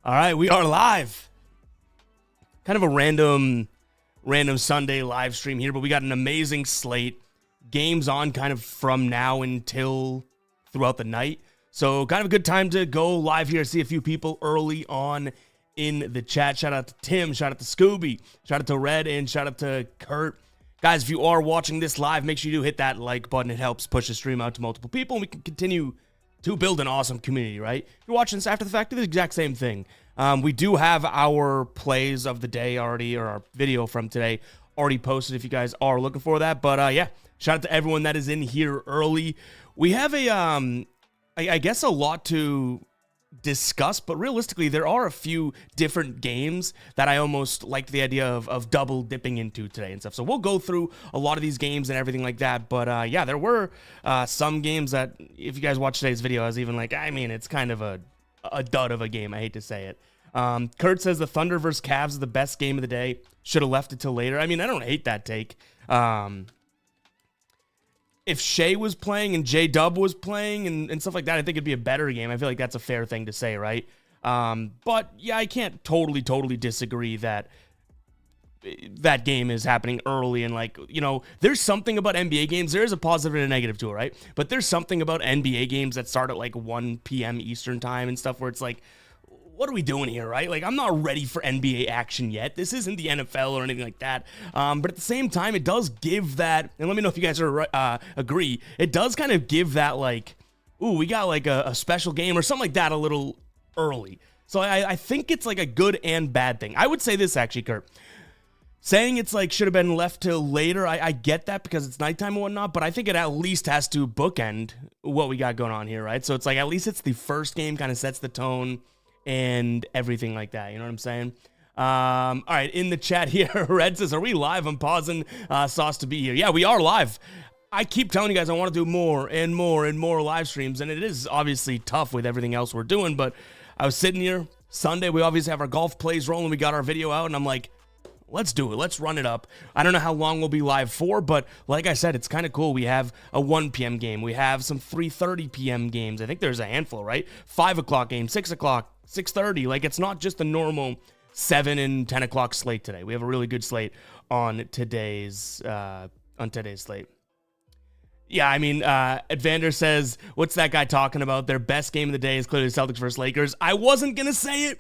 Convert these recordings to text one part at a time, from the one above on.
All right, we are live. Kind of a random Sunday live stream here, but we got an amazing slate. Games on kind of from now until throughout the night. So kind of a good time to go live here, see a few people early on in the chat. Shout out to Tim, shout out to Scooby, shout out to Red, and shout out to Kurt. Guys, if you are watching this live, make sure you do hit that like button. It helps push the stream out to multiple people, and we can continue to build an awesome community, right? If you're watching this after the fact, do the exact same thing. We do have our plays of the day already, or our video from today already posted if you guys are looking for that. But yeah, shout out to everyone that is in here early. We have I guess a lot to discuss, but realistically, there are a few different games that I almost liked the idea of double dipping into today and stuff. So we'll go through a lot of these games and everything like that. But yeah, there were some games that, if you guys watch today's video, I was even like, I mean, it's kind of a dud of a game. I hate to say it. Kurt says the Thunder versus Cavs is the best game of the day. Should have left it till later. I mean, I don't hate that take. If Shea was playing and J-Dub was playing and stuff like that, I think it'd be a better game. I feel like that's a fair thing to say, right? But yeah, I can't totally disagree that that game is happening early, and like, you know, there's something about NBA games. There is a positive and a negative to it, right? But there's something about NBA games that start at like 1 p.m. Eastern time and stuff where it's like, what are we doing here, right? Like, I'm not ready for NBA action yet. This isn't the NFL or anything like that. But at the same time, it does give that, and let me know if you guys are agree, it does kind of give that like, ooh, we got like a special game or something like that a little early. So I think it's like a good and bad thing. I would say this actually, Kurt. Saying it's like should have been left till later, I get that because it's nighttime and whatnot, but I think it at least has to bookend what we got going on here, right? So it's like at least it's the first game, kind of sets the tone and everything like that. You know what I'm saying? All right, in the chat here, Red says, are we live? I'm pausing Sauce to be here. Yeah, we are live. I keep telling you guys I want to do more and more and more live streams, and it is obviously tough with everything else we're doing, but I was sitting here Sunday. We obviously have our golf plays rolling. We got our video out, and I'm like, let's do it. Let's run it up. I don't know how long we'll be live for, but like I said, it's kind of cool. We have a 1 p.m. game. We have some 3:30 p.m. games. I think there's a handful, right? 5 o'clock game, 6 o'clock, 6:30. Like, it's not just the normal 7 and 10 o'clock slate today. We have a really good slate on today's slate. Yeah, I mean, Advander says, what's that guy talking about? Their best game of the day is clearly Celtics versus Lakers. I wasn't going to say it,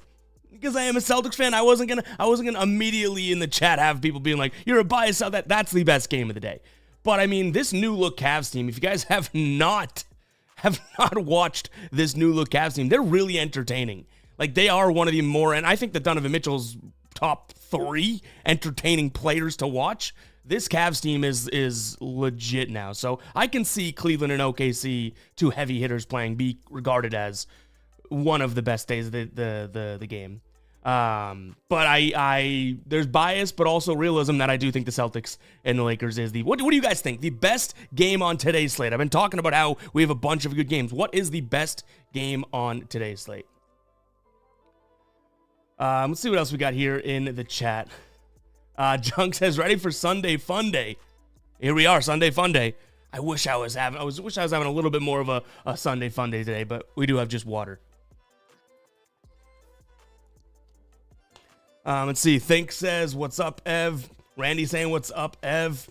because I am a Celtics fan. I wasn't gonna immediately in the chat have people being like, you're a bias. That's the best game of the day. But I mean, this new look Cavs team, if you guys have not watched this new look Cavs team, they're really entertaining. Like, they are one of the more, and I think that Donovan Mitchell's top 3 entertaining players to watch. This Cavs team is legit now. So I can see Cleveland and OKC, 2 heavy hitters playing, be regarded as one of the best days of the game. But there's bias, but also realism that I do think the Celtics and the Lakers is what do you guys think? The best game on today's slate? I've been talking about how we have a bunch of good games. What is the best game on today's slate? Let's see what else we got here in the chat. Junk says, ready for Sunday Fun Day. Here we are, Sunday Fun Day. I wish I was having a little bit more of a Sunday Fun Day today, but we do have just water. Let's see. Think says, what's up, Ev? Randy saying, what's up, Ev?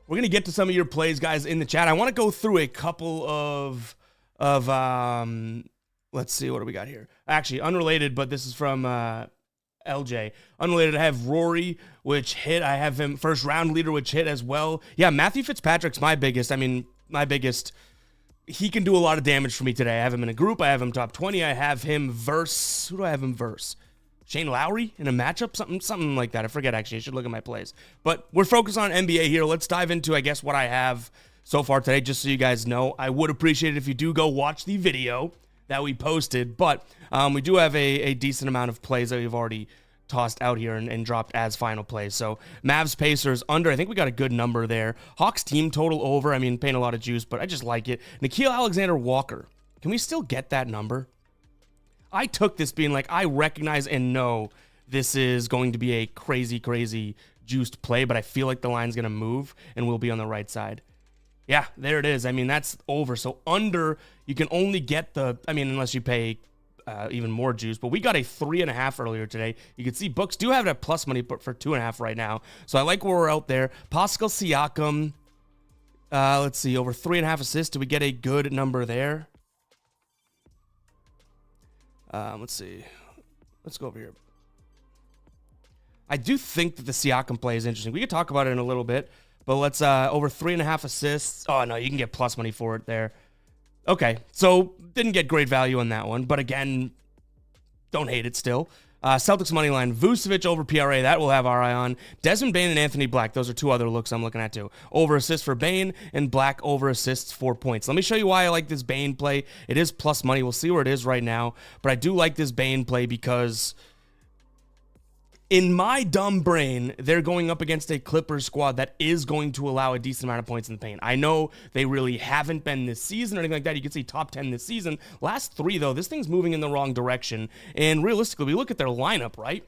We're going to get to some of your plays, guys, in the chat. I want to go through a couple of let's see, what do we got here? Actually, unrelated, but this is from LJ. Unrelated, I have Rory, which hit. I have him first round leader, which hit as well. Yeah, Matthew Fitzpatrick's my biggest. He can do a lot of damage for me today. I have him in a group. I have him top 20. I have him verse. Who do I have him verse? Shane Lowry in a matchup? Something like that. I forget, actually. I should look at my plays. But we're focused on NBA here. Let's dive into, I guess, what I have so far today, just so you guys know. I would appreciate it if you do go watch the video that we posted. But we do have a decent amount of plays that we've already tossed out here and dropped as final plays. So Mavs Pacers under. I think we got a good number there. Hawks team total over. I mean, paying a lot of juice, but I just like it. Nickeil Alexander-Walker. Can we still get that number? I took this being like, I recognize and know this is going to be a crazy, crazy juiced play, but I feel like the line's going to move and we'll be on the right side. Yeah, there it is. I mean, that's over. So under, you can only get unless you pay even more juice, but we got a 3.5 earlier today. You can see books do have it at plus money for 2.5 right now. So I like where we're out there. Pascal Siakam, let's see, over 3.5 assists. Do we get a good number there? Let's see. Let's go over here. I do think that the Siakam play is interesting. We could talk about it in a little bit, but let's, over 3.5 assists. Oh no, you can get plus money for it there. Okay, so didn't get great value on that one, but again, don't hate it still. Celtics money line, Vucevic over PRA, that we'll have our eye on. Desmond Bane and Anthony Black, those are two other looks I'm looking at too. Over assists for Bane and Black over assists 4 points. Let me show you why I like this Bane play. It is plus money. We'll see where it is right now, but I do like this Bane play because in my dumb brain, they're going up against a Clippers squad that is going to allow a decent amount of points in the paint. I know they really haven't been this season or anything like that. You can see top 10 this season. Last 3, though, this thing's moving in the wrong direction. And realistically, we look at their lineup, right?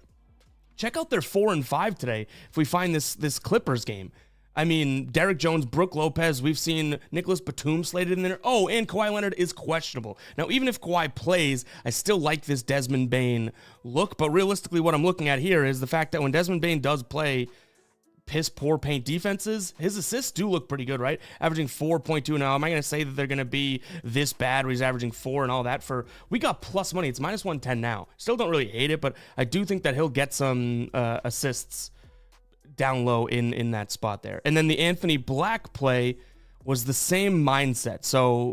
Check out their 4 and 5 today if we find this Clippers game. I mean, Derek Jones, Brook Lopez, we've seen Nicholas Batum slated in there. Oh, and Kawhi Leonard is questionable. Now, even if Kawhi plays, I still like this Desmond Bane look, but realistically what I'm looking at here is the fact that when Desmond Bane does play piss poor paint defenses, his assists do look pretty good, right? Averaging 4.2 now. Am I going to say that they're going to be this bad where he's averaging 4 and all that? We got plus money. It's minus 110 now. Still don't really hate it, but I do think that he'll get some assists down low in that spot there. And then the Anthony Black play was the same mindset. So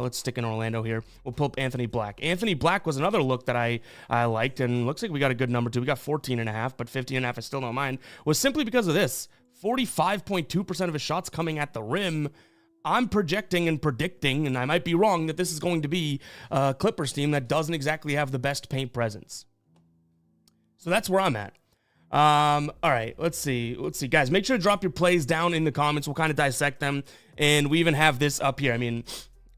let's stick in Orlando here. We'll pull up Anthony Black. Anthony Black was another look that I liked, and looks like we got a good number too. We got 14.5, but 15.5 I still don't mind. Was simply because of this. 45.2% of his shots coming at the rim. I'm projecting and predicting, and I might be wrong, that this is going to be a Clippers team that doesn't exactly have the best paint presence. So that's where I'm at. All right, let's see, guys, make sure to drop your plays down in the comments. We'll kind of dissect them, and we even have this up here. I mean,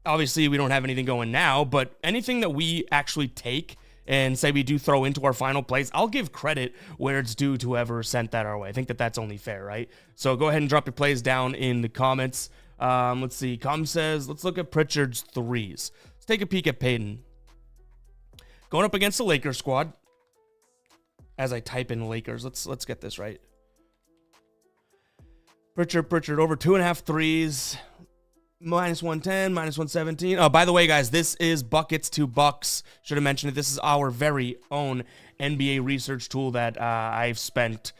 obviously we don't have anything going now, but anything that we actually take and say we do throw into our final plays, I'll give credit where it's due to whoever sent that our way. I think that that's only fair, right? So go ahead and drop your plays down in the comments. Let's see, Com says, let's look at Pritchard's threes. Let's take a peek at Payton. Going up against the Lakers squad. As I type in Lakers, let's get this right. Pritchard over 2.5 threes, minus 110, minus 117. Oh, by the way, guys, this is Buckets to Bucks. Should have mentioned it. This is our very own NBA research tool that I've spent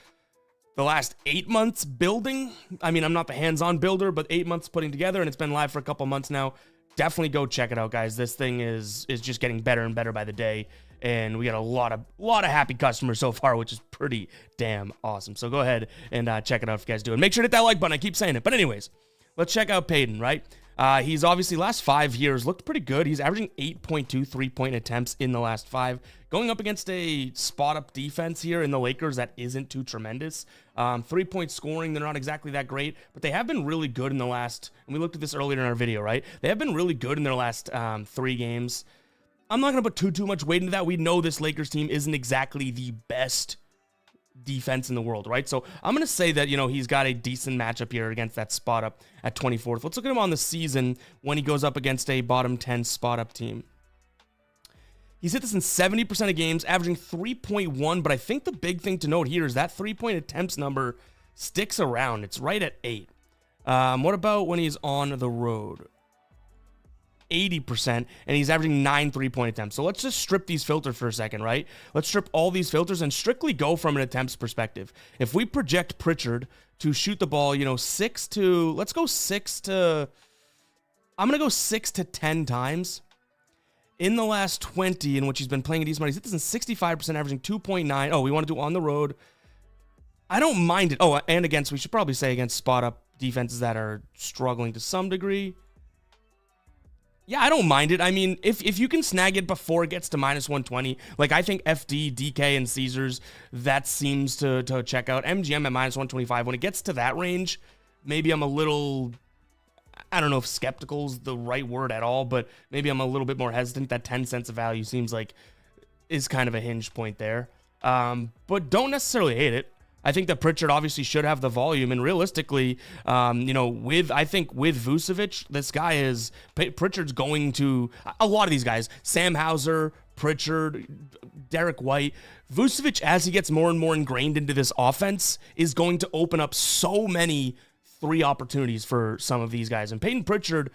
the last 8 months building. I mean, I'm not the hands-on builder, but 8 months putting together, and it's been live for a couple months now. Definitely go check it out, guys. This thing is just getting better and better by the day. And we got a lot of happy customers so far, which is pretty damn awesome. So go ahead and check it out if you guys do. And make sure to hit that like button. I keep saying it. But anyways, let's check out Payton, right? He's obviously last 5 years looked pretty good. He's averaging 8.2 3-point attempts in the last 5. Going up against a spot-up defense here in the Lakers that isn't too tremendous. 3-point scoring, they're not exactly that great, but they have been really good in the last, and we looked at this earlier in our video, right? They have been really good in their last 3 games. I'm not going to put too much weight into that. We know this Lakers team isn't exactly the best defense in the world, right? So I'm going to say that, he's got a decent matchup here against that spot up at 24th. Let's look at him on the season when he goes up against a bottom 10 spot up team. He's hit this in 70% of games, averaging 3.1, but I think the big thing to note here is that 3-point attempts number sticks around. It's right at 8. What about when he's on the road? 80%, and he's averaging 9 3-point attempts. So let's just strip these filters for a second, right? Let's strip all these filters and strictly go from an attempts perspective. If we project Pritchard to shoot the ball, 6 to 10 times in the last 20 in which he's been playing a decent amount. He's hit this in 65%, averaging 2.9. Oh, we want to do on the road. I don't mind it. Oh, and we should probably say against spot up defenses that are struggling to some degree. Yeah, I don't mind it. I mean, if you can snag it before it gets to minus 120, like I think FD, DK, and Caesars, that seems to check out. MGM at minus 125. When it gets to that range, maybe I'm a little, I don't know if skeptical is the right word at all, but maybe I'm a little bit more hesitant. That 10 cents of value seems like is kind of a hinge point there. But don't necessarily hate it. I think that Pritchard obviously should have the volume, and realistically, with Vucevic, this guy is, Pritchard's going to, a lot of these guys, Sam Hauser, Pritchard, Derek White, Vucevic, as he gets more and more ingrained into this offense, is going to open up so many 3 opportunities for some of these guys, and Peyton Pritchard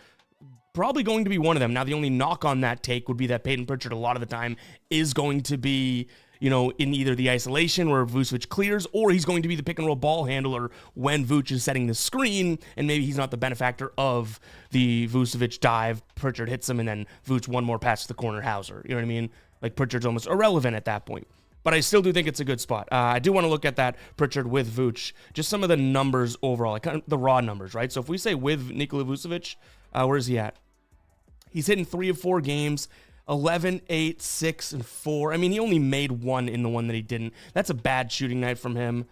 probably going to be one of them. Now, the only knock on that take would be that Peyton Pritchard, a lot of the time, is going to be in either the isolation where Vucevic clears, or he's going to be the pick and roll ball handler when Vuce is setting the screen, and maybe he's not the benefactor of the Vucevic dive. Pritchard hits him, and then Vuce one more pass to the corner Hauser. You know what I mean? Like, Pritchard's almost irrelevant at that point. But I still do think it's a good spot. I do want to look at that Pritchard with Vuce, just some of the numbers overall, like kind of the raw numbers, right? So if we say with Nikola Vucevic, where is he at? He's hitting 3 of 4 games. 11, 8, 6, and 4. I mean, he only made 1 in the one that he didn't. That's a bad shooting night from him.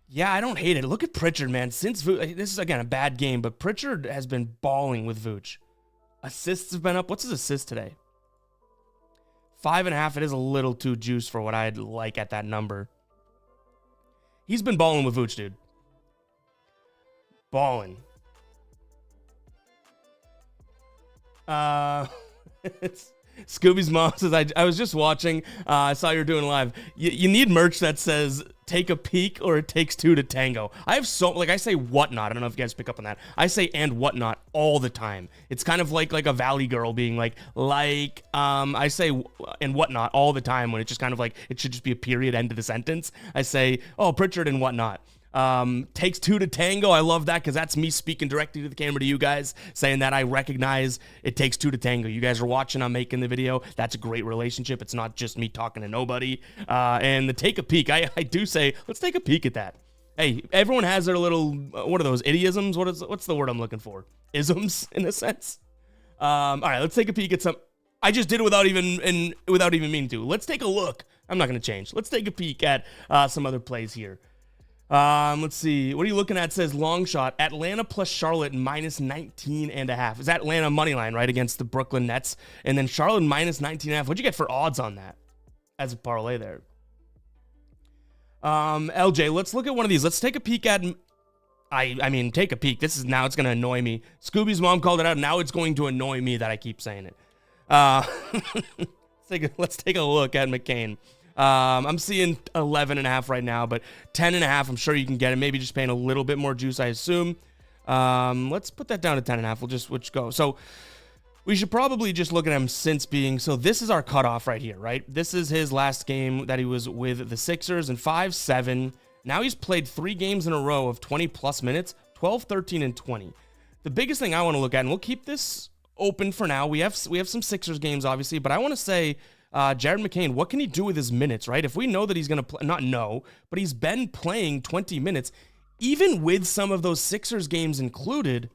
Yeah, I don't hate it. Look at Pritchard, man. Since this is, again, a bad game, but Pritchard has been balling with Vooch. Assists have been up. What's his assist today? 5.5. It is a little too juice for what I'd like at that number. He's been balling with Vooch, dude. Balling. Scooby's mom says, I was just watching, I saw you were doing live. You need merch that says, take a peek or it takes 2 to tango. I have I say whatnot. I don't know if you guys pick up on that. I say and whatnot all the time. It's kind of like a Valley girl being I say and whatnot all the time when it's just kind of like, it should just be a period end to the sentence. I say, oh, Pritchard and whatnot. Takes 2 to tango. I love that because that's me speaking directly to the camera to you guys, saying that I recognize it takes 2 to tango. You guys are watching, I'm making the video. That's a great relationship. It's not just me talking to nobody. And the take a peek, I do say, let's take a peek at that. Hey, everyone has their little, what are those, idiosms? What's the word I'm looking for? Isms, in a sense. All right, let's take a peek at some. I just did it without even meaning to. Let's take a look. I'm not going to change. Let's take a peek at some other plays here. Let's see. What are you looking at? It says long shot. Atlanta plus Charlotte minus 19.5. Is that Atlanta money line, right? Against the Brooklyn Nets. And then Charlotte minus 19.5. What'd you get for odds on that as a parlay there? LJ, let's look at one of these. Let's take a peek at, I mean, take a peek. It's going to annoy me. Scooby's mom called it out. Now it's going to annoy me that I keep saying it. Let's take a look at McCain. I'm seeing 11.5 right now, but 10.5, I'm sure you can get it. Maybe just paying a little bit more juice, I assume. Let's put that down to 10.5. We'll just go. So we should probably just look at him since being, so this is our cutoff right here, right? This is his last game that he was with the Sixers in 5-7. Now he's played 3 games in a row of 20 plus minutes, 12, 13, and 20. The biggest thing I want to look at, and we'll keep this open for now. We have some Sixers games, obviously, but I want to say, Jared McCain, what can he do with his minutes, right? If we know that he's going to play, not know, but he's been playing 20 minutes, even with some of those Sixers games included,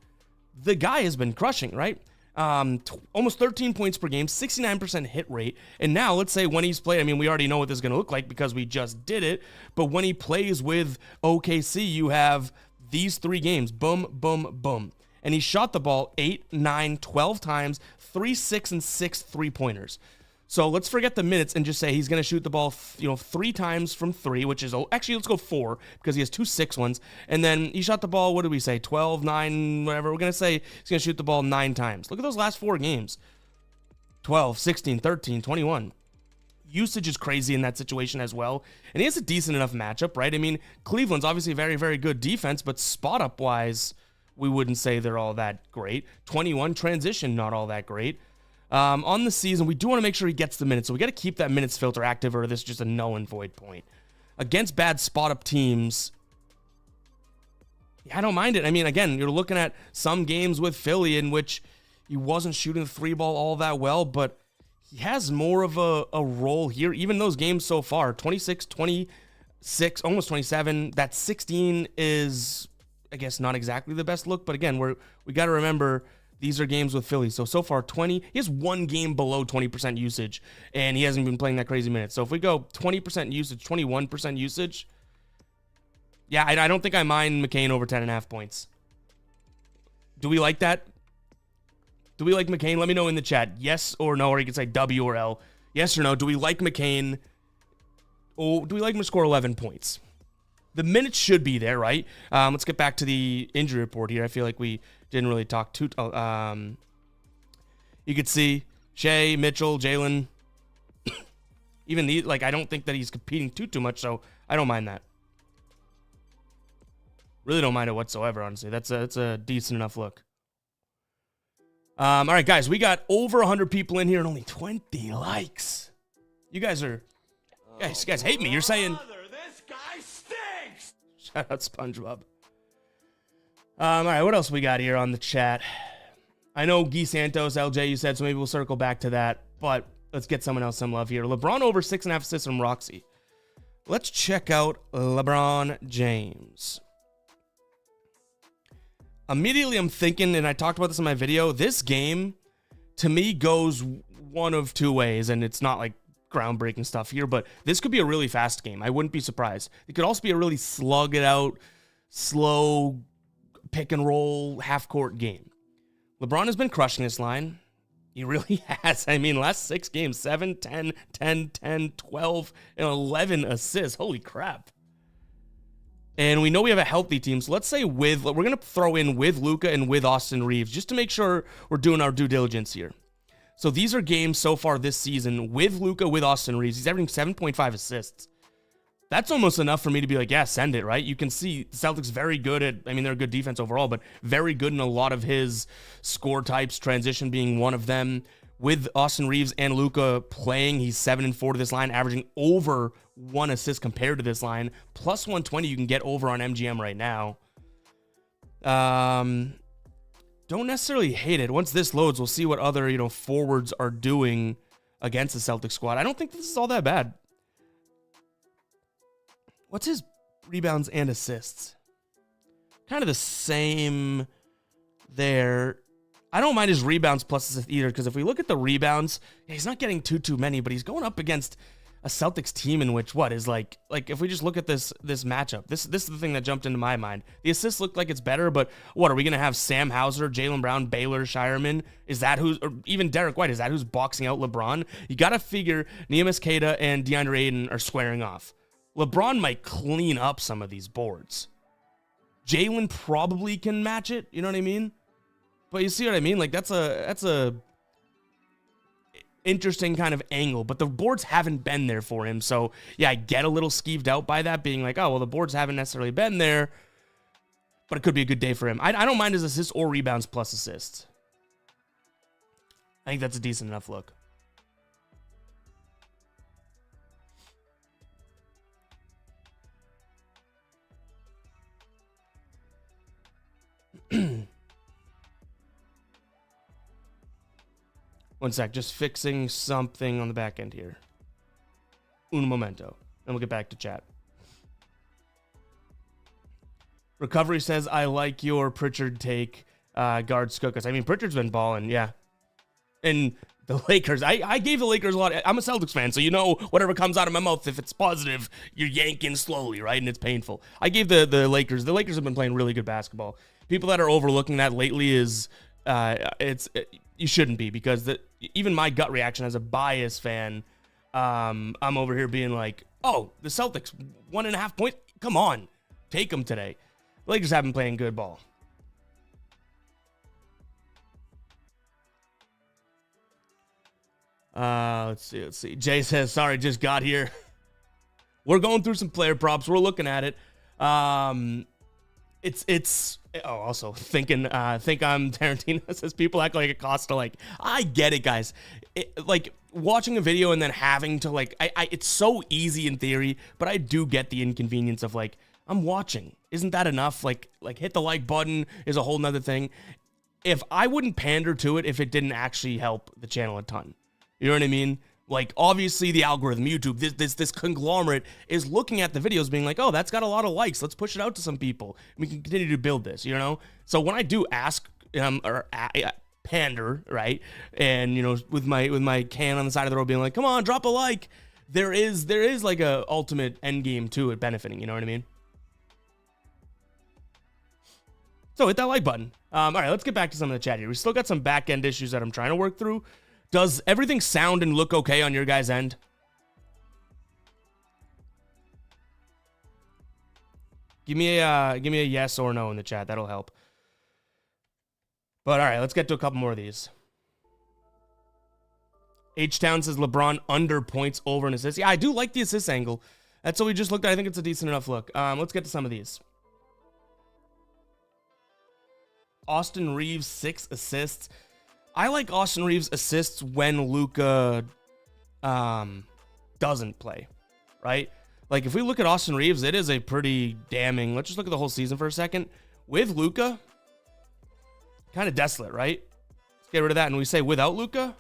the guy has been crushing, right? Almost 13 points per game, 69% hit rate. And now let's say when he's played, I mean, we already know what this is going to look like because we just did it. But when he plays with OKC, you have these 3 games, boom, boom, boom. And he shot the ball 8, 9, 12 times, 3, 6, and 6 3-pointers. So let's forget the minutes and just say he's going to shoot the ball, 3 times from 3, which is, actually, let's go 4 because he has 2 6 ones. And then he shot the ball, what did we say, 12, 9, whatever. We're going to say he's going to shoot the ball 9 times. Look at those last 4 games. 12, 16, 13, 21. Usage is crazy in that situation as well. And he has a decent enough matchup, right? I mean, Cleveland's obviously very, very good defense, but spot-up-wise, we wouldn't say they're all that great. 21, transition, not all that great. On the season, we do want to make sure he gets the minutes, so we got to keep that minutes filter active, or this is just a null and void point. Against bad spot-up teams, yeah, I don't mind it. I mean, again, you're looking at some games with Philly in which he wasn't shooting the 3-ball all that well, but he has more of a role here. Even those games so far, 26, 26, almost 27, that 16 is, I guess, not exactly the best look, but again, we got to remember these are games with Philly. So far, 20. He has 1 game below 20% usage, and he hasn't been playing that crazy minutes. So if we go 20% usage, 21% usage, yeah, I don't think I mind McCain over 10.5 points. Do we like that? Do we like McCain? Let me know in the chat. Yes or no, or you can say W or L. Yes or no. Do we like McCain? Or do we like him to score 11 points? The minutes should be there, right? Let's get back to the injury report here. I feel like we didn't really talk too. You could see Shea, Mitchell, Jalen. Even these, I don't think that he's competing too much, so I don't mind that. Really don't mind it whatsoever, honestly. That's a decent enough look. All right, guys, we got over 100 people in here and only 20 likes. You guys are, you guys hate me. You're saying, this guy stinks. Shout out SpongeBob. All right, what else we got here on the chat? I know Guy Santos, LJ, you said, so maybe we'll circle back to that, but let's get someone else some love here. LeBron over 6.5 assists from Roxy. Let's check out LeBron James. Immediately I'm thinking, and I talked about this in my video, this game, to me, goes one of 2 ways, and it's not like groundbreaking stuff here, but this could be a really fast game. I wouldn't be surprised. It could also be a really slug it out, slow, pick and roll, half-court game. LeBron has been crushing this line. He really has. I mean, last 6 games, 7, 10, 10, 10, 12, and 11 assists. Holy crap. And we know we have a healthy team, so let's say we're going to throw in with Luka and with Austin Reeves, just to make sure we're doing our due diligence here. So these are games so far this season with Luka, with Austin Reeves. He's averaging 7.5 assists. That's almost enough for me to be like, yeah, send it, right? You can see the Celtics very good at, I mean, they're a good defense overall, but very good in a lot of his score types, transition being one of them. With Austin Reeves and Luka playing, he's 7-4 to this line, averaging over 1 assist compared to this line. Plus 120 you can get over on MGM right now. Don't necessarily hate it. Once this loads, we'll see what other, forwards are doing against the Celtics squad. I don't think this is all that bad. What's his rebounds and assists? Kind of the same there. I don't mind his rebounds plus assists either, because if we look at the rebounds, he's not getting too many, but he's going up against a Celtics team in which is like if we just look at this matchup, this is the thing that jumped into my mind. The assists look like it's better, but what are we gonna have? Sam Hauser, Jaylen Brown, Baylor, Shireman? Is that who's, or even Derek White? Is that who's boxing out LeBron? You gotta figure Neemias Queta and DeAndre Ayton are squaring off. LeBron might clean up some of these boards. Jaylen probably can match it. You know what I mean? But you see what I mean? Like that's a interesting kind of angle, but the boards haven't been there for him. So yeah, I get a little skeeved out by that, being like, oh, well, the boards haven't necessarily been there, but it could be a good day for him. I don't mind his assists or rebounds plus assists. I think that's a decent enough look. One sec, just fixing something on the back end here. Un momento. Then we'll get back to chat. Recovery says, I like your Pritchard take. guards Skokas. I mean, Pritchard's been balling, yeah. And the Lakers, I gave the Lakers a lot. I'm a Celtics fan, so you know whatever comes out of my mouth, if it's positive, you're yanking slowly, right? And it's painful. I gave the Lakers have been playing really good basketball. People that are overlooking that lately is, you shouldn't be, because even my gut reaction as a biased fan, I'm over here being like, oh, the Celtics, 1.5 points? Come on, take them today. The Lakers have been playing good ball. Let's see. Jay says, sorry, just got here. We're going through some player props. We're looking at it. Also think I'm Tarantino. Says people act like it costs to like. I get it, guys. Like watching a video and then having to like, it's so easy in theory, but I do get the inconvenience of like, I'm watching. Isn't that enough? Like hit the like button is a whole nother thing. If I wouldn't pander to it if it didn't actually help the channel a ton. You know what I mean? Like, obviously, the algorithm, YouTube, this conglomerate is looking at the videos being like, oh, that's got a lot of likes. Let's push it out to some people. We can continue to build this, you know? So when I do ask or pander, right? And, you know, with my can on the side of the road being like, come on, drop a like. There is like a ultimate end game to it benefiting, you know what I mean? So hit that like button. All right, let's get back to some of the chat here. We still got some back end issues that I'm trying to work through. Does everything sound and look okay on your guys' end? Give me a yes or no in the chat. That'll help. But all right, let's get to a couple more of these. H-Town says LeBron under points over an assist. Yeah, I do like the assist angle. That's what we just looked at. I think it's a decent enough look. Let's get to some of these. Austin Reeves, 6 assists. I like Austin Reeves' assists when Luka doesn't play, right? Like, if we look at Austin Reeves, it is a pretty damning... Let's just look at the whole season for a second. With Luka, kind of desolate, right? Let's get rid of that. And we say without Luka,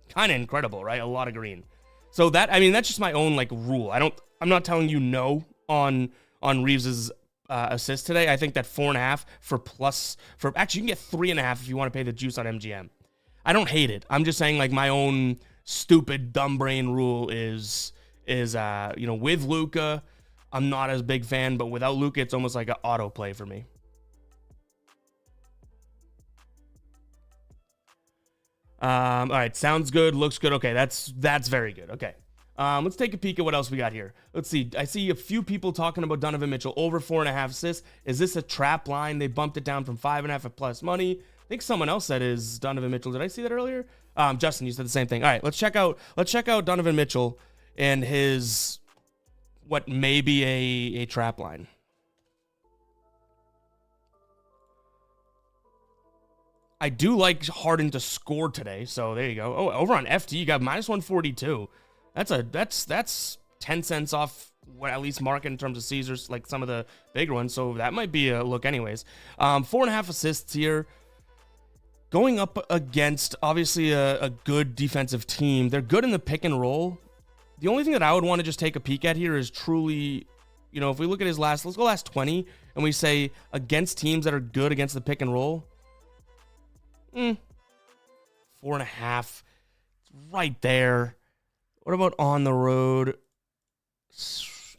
kind of incredible, right? A lot of green. So that, I mean, that's just my own, like, rule. I'm not telling you no on Reeves's assist today. I think that 4.5 for actually, you can get 3.5 if you want to pay the juice on MGM. I don't hate it. I'm just saying, like, my own stupid dumb brain rule is you know, with Luka, I'm not as big fan, but without Luka, it's almost like an auto play for me. All right, sounds good, looks good. Okay, that's very good. Okay. Let's take a peek at what else we got here. Let's see. I see a few people talking about Donovan Mitchell over 4.5 assists. Is this a trap line? They bumped it down from 5.5 at plus money. I think someone else said is Donovan Mitchell. Did I see that earlier? Justin, you said the same thing. All right, let's check out Donovan Mitchell and his what may be a trap line. I do like Harden to score today, so there you go. Oh, over on FT, you got minus 142. That's 10 cents off what at least market in terms of Caesars, like some of the bigger ones. So that might be a look anyways. 4.5 assists here. Going up against, obviously, a good defensive team. They're good in the pick and roll. The only thing that I would want to just take a peek at here is truly, you know, if we look at his let's go last 20, and we say against teams that are good against the pick and roll. 4.5. It's right there. What about on the road?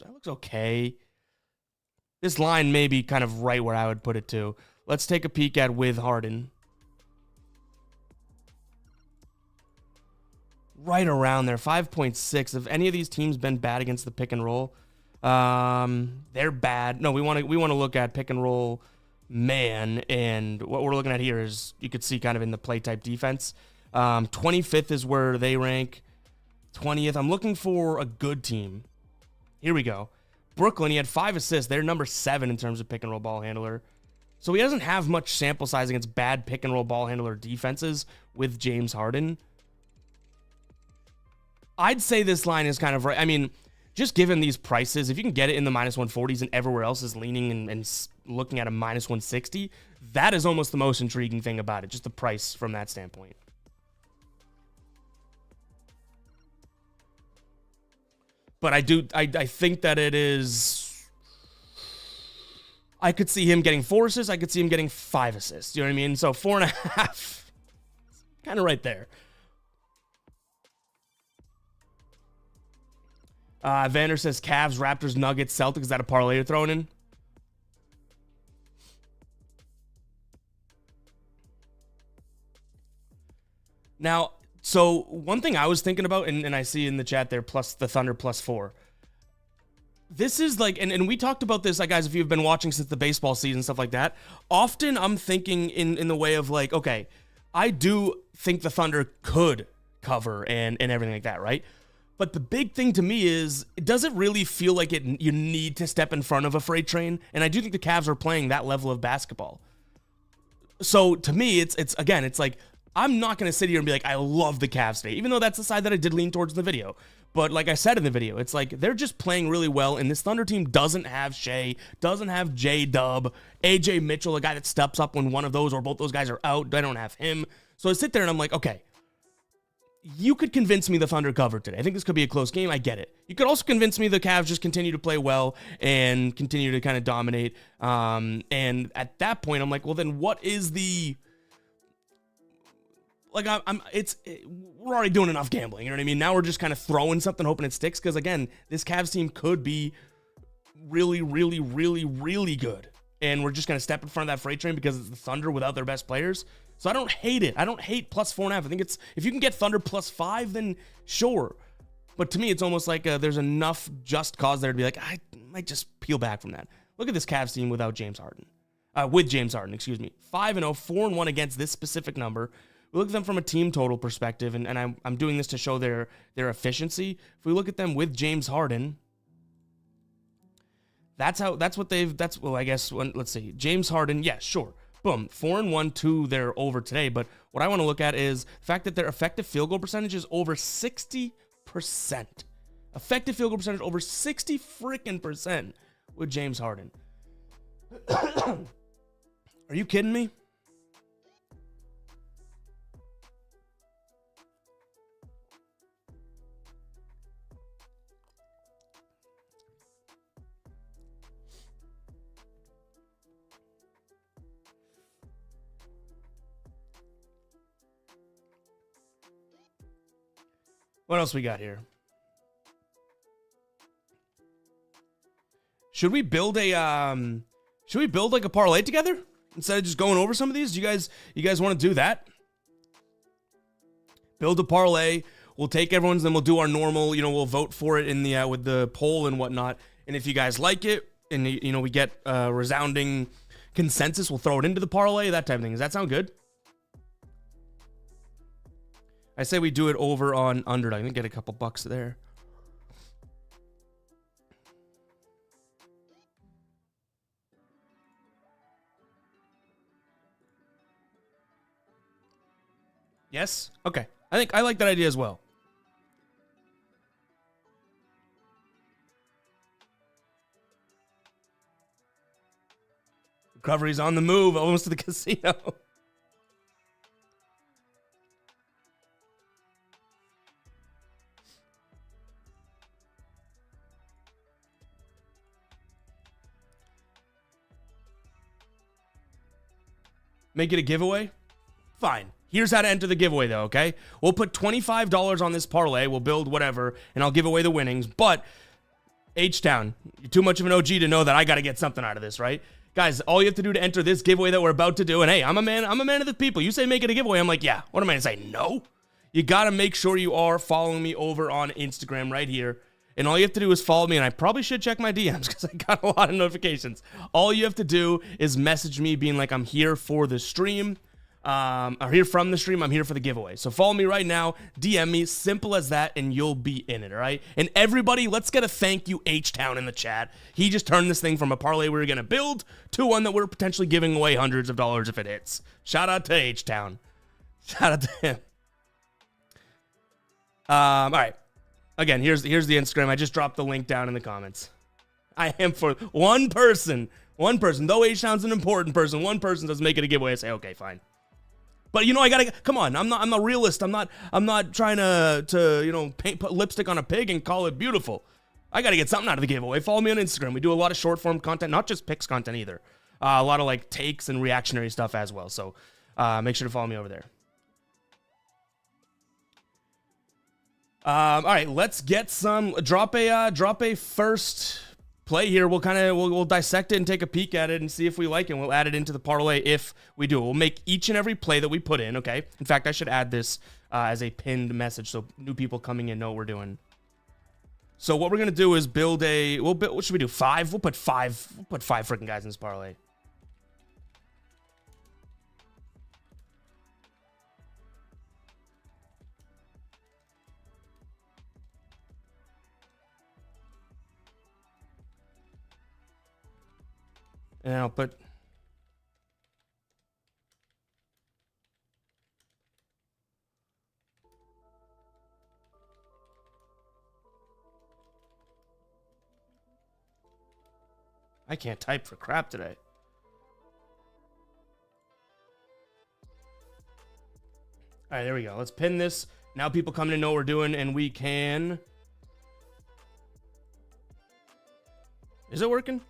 That looks okay. This line may be kind of right where I would put it to. Let's take a peek at with Harden. Right around there, 5.6. Have any of these teams been bad against the pick and roll? They're bad. No, we want to look at pick and roll man, and what we're looking at here is you could see kind of in the play type defense. 25th is where they rank. 20th. I'm looking for a good team. Here we go. Brooklyn, he had 5 assists. They're number 7 in terms of pick and roll ball handler. So he doesn't have much sample size against bad pick and roll ball handler defenses with James Harden. I'd say this line is kind of right. I mean, just given these prices, if you can get it in the minus 140s and everywhere else is leaning and looking at a minus 160, that is almost the most intriguing thing about it, just the price from that standpoint. But I think that it is... I could see him getting 4 assists. I could see him getting 5 assists. You know what I mean? So 4.5, kind of right there. Vander says Cavs, Raptors, Nuggets, Celtics. Is that a parlay you're throwing in? Now, so one thing I was thinking about, and I see in the chat there, plus the Thunder +4. This is like, and we talked about this, like, guys, if you've been watching since the baseball season, stuff like that. Often I'm thinking in the way of like, okay, I do think the Thunder could cover and everything like that, right? But the big thing to me is, does it really feel like you need to step in front of a freight train? And I do think the Cavs are playing that level of basketball. So to me, it's again, it's like, I'm not going to sit here and be like, I love the Cavs today, even though that's the side that I did lean towards in the video. But like I said in the video, it's like they're just playing really well, and this Thunder team doesn't have Shea, doesn't have J-Dub, AJ Mitchell, a guy that steps up when one of those or both those guys are out. They don't have him. So I sit there and I'm like, okay, you could convince me the Thunder covered today. I think this could be a close game. I get it. You could also convince me the Cavs just continue to play well and continue to kind of dominate. And at that point, I'm like, well, then what is the... Like, we're already doing enough gambling, you know what I mean? Now we're just kind of throwing something, hoping it sticks, because, again, this Cavs team could be really, really, really, really good. And we're just going to step in front of that freight train because it's the Thunder without their best players. So I don't hate it. I don't hate +4.5. I think it's, if you can get Thunder +5, then sure. But to me, it's almost like there's enough just cause there to be like, I might just peel back from that. Look at this Cavs team without James Harden. With James Harden, excuse me. 5-0, 4-1 against this specific number. We look at them from a team total perspective, and I'm doing this to show their efficiency. If we look at them with James Harden, let's see. James Harden, yeah, sure. Boom, 4-1, 2, they're over today. But what I want to look at is the fact that their effective field goal percentage is over 60%. Effective field goal percentage over 60 freaking percent with James Harden. Are you kidding me? What else we got here? Should we build like a parlay together instead of just going over some of these? You guys want to do that? Build a parlay. We'll take everyone's, then we'll do our normal, we'll vote for it in the with the poll and whatnot. And if you guys like it and we get a resounding consensus, we'll throw it into the parlay, that type of thing. Does that sound good? I say we do it over on Underdog. I think get a couple bucks there. Yes? Okay. I think I like that idea as well. Recovery's on the move, almost to the casino. Make it a giveaway? Fine. Here's how to enter the giveaway, though, okay? We'll put $25 on this parlay. We'll build whatever, and I'll give away the winnings. But, H-Town, you're too much of an OG to know that I got to get something out of this, right? Guys, all you have to do to enter this giveaway that we're about to do, and hey, I'm a man of the people. You say make it a giveaway, I'm like, yeah. What am I going to say? No? You got to make sure you are following me over on Instagram right here. And all you have to do is follow me, and I probably should check my DMs because I got a lot of notifications. All you have to do is message me being like, I'm here for the stream. I'm here from the stream. I'm here for the giveaway. So follow me right now. DM me. Simple as that, and you'll be in it, all right? And everybody, let's get a thank you H-Town in the chat. He just turned this thing from a parlay we were going to build to one that we're potentially giving away hundreds of dollars if it hits. Shout out to H-Town. Shout out to him. All right. Again, here's the Instagram. I just dropped the link down in the comments. I am for one person. One person. Though H-Town's an important person, one person doesn't make it a giveaway. I say, okay, fine. But I gotta come on. I'm a realist. I'm not trying to put lipstick on a pig and call it beautiful. I got to get something out of the giveaway. Follow me on Instagram. We do a lot of short form content, not just picks content either. A lot of like takes and reactionary stuff as well. So make sure to follow me over there. All right, let's get some. Drop a first play here. We'll dissect it and take a peek at it and see if we like it. And we'll add it into the parlay if we do. We'll make each and every play that we put in. Okay. In fact, I should add this as a pinned message so new people coming in know what we're doing. So what we're gonna do is build a. What should we do? 5. We'll put 5. We'll put 5 freaking guys in this parlay. And I'll put. I can't type for crap today. All right, there we go. Let's pin this. Now people come to know what we're doing, and we can. Is it working?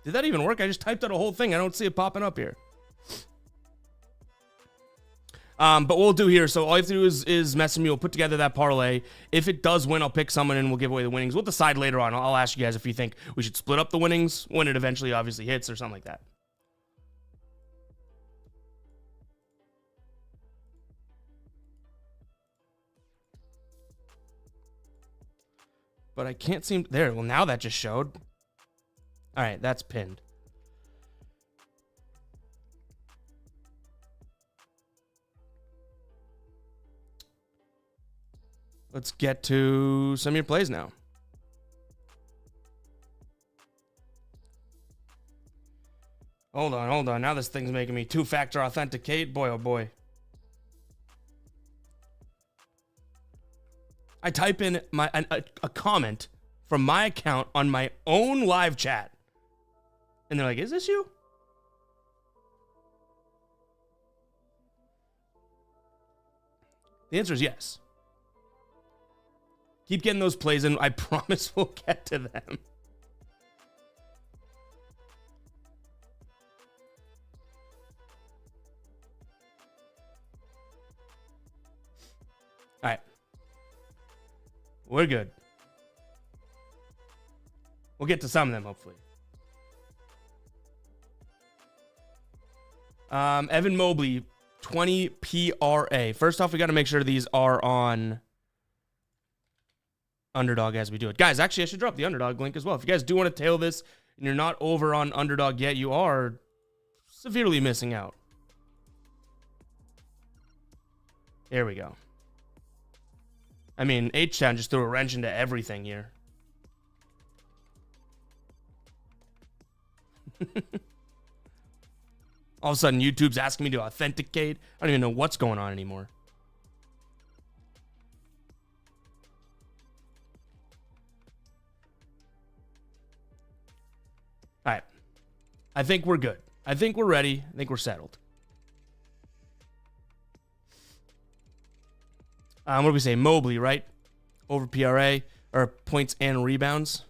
Did that even work? I just typed out a whole thing. I don't see it popping up here. But what we'll do here, so all you have to do is message me. We'll put together that parlay. If it does win, I'll pick someone and we'll give away the winnings. We'll decide later on. I'll ask you guys if you think we should split up the winnings when it eventually obviously hits or something like that. But I can't seem. There, well, now that just showed. All right, that's pinned. Let's get to some of your plays now. Hold on. Now this thing's making me two-factor authenticate. Boy, oh boy. I type in a comment from my account on my own live chat. And they're like, is this you? The answer is yes. Keep getting those plays in. I promise we'll get to them. All right. We're good. We'll get to some of them, hopefully. Evan Mobley, 20 PRA. First off, we got to make sure these are on Underdog as we do it. Guys, actually, I should drop the Underdog link as well. If you guys do want to tail this and you're not over on Underdog yet, you are severely missing out. There we go. I mean, H-Town just threw a wrench into everything here. All of a sudden, YouTube's asking me to authenticate. I don't even know what's going on anymore. All right. I think we're good. I think we're ready. I think we're settled. What do we say? Mobley, right? Over PRA, or points and rebounds.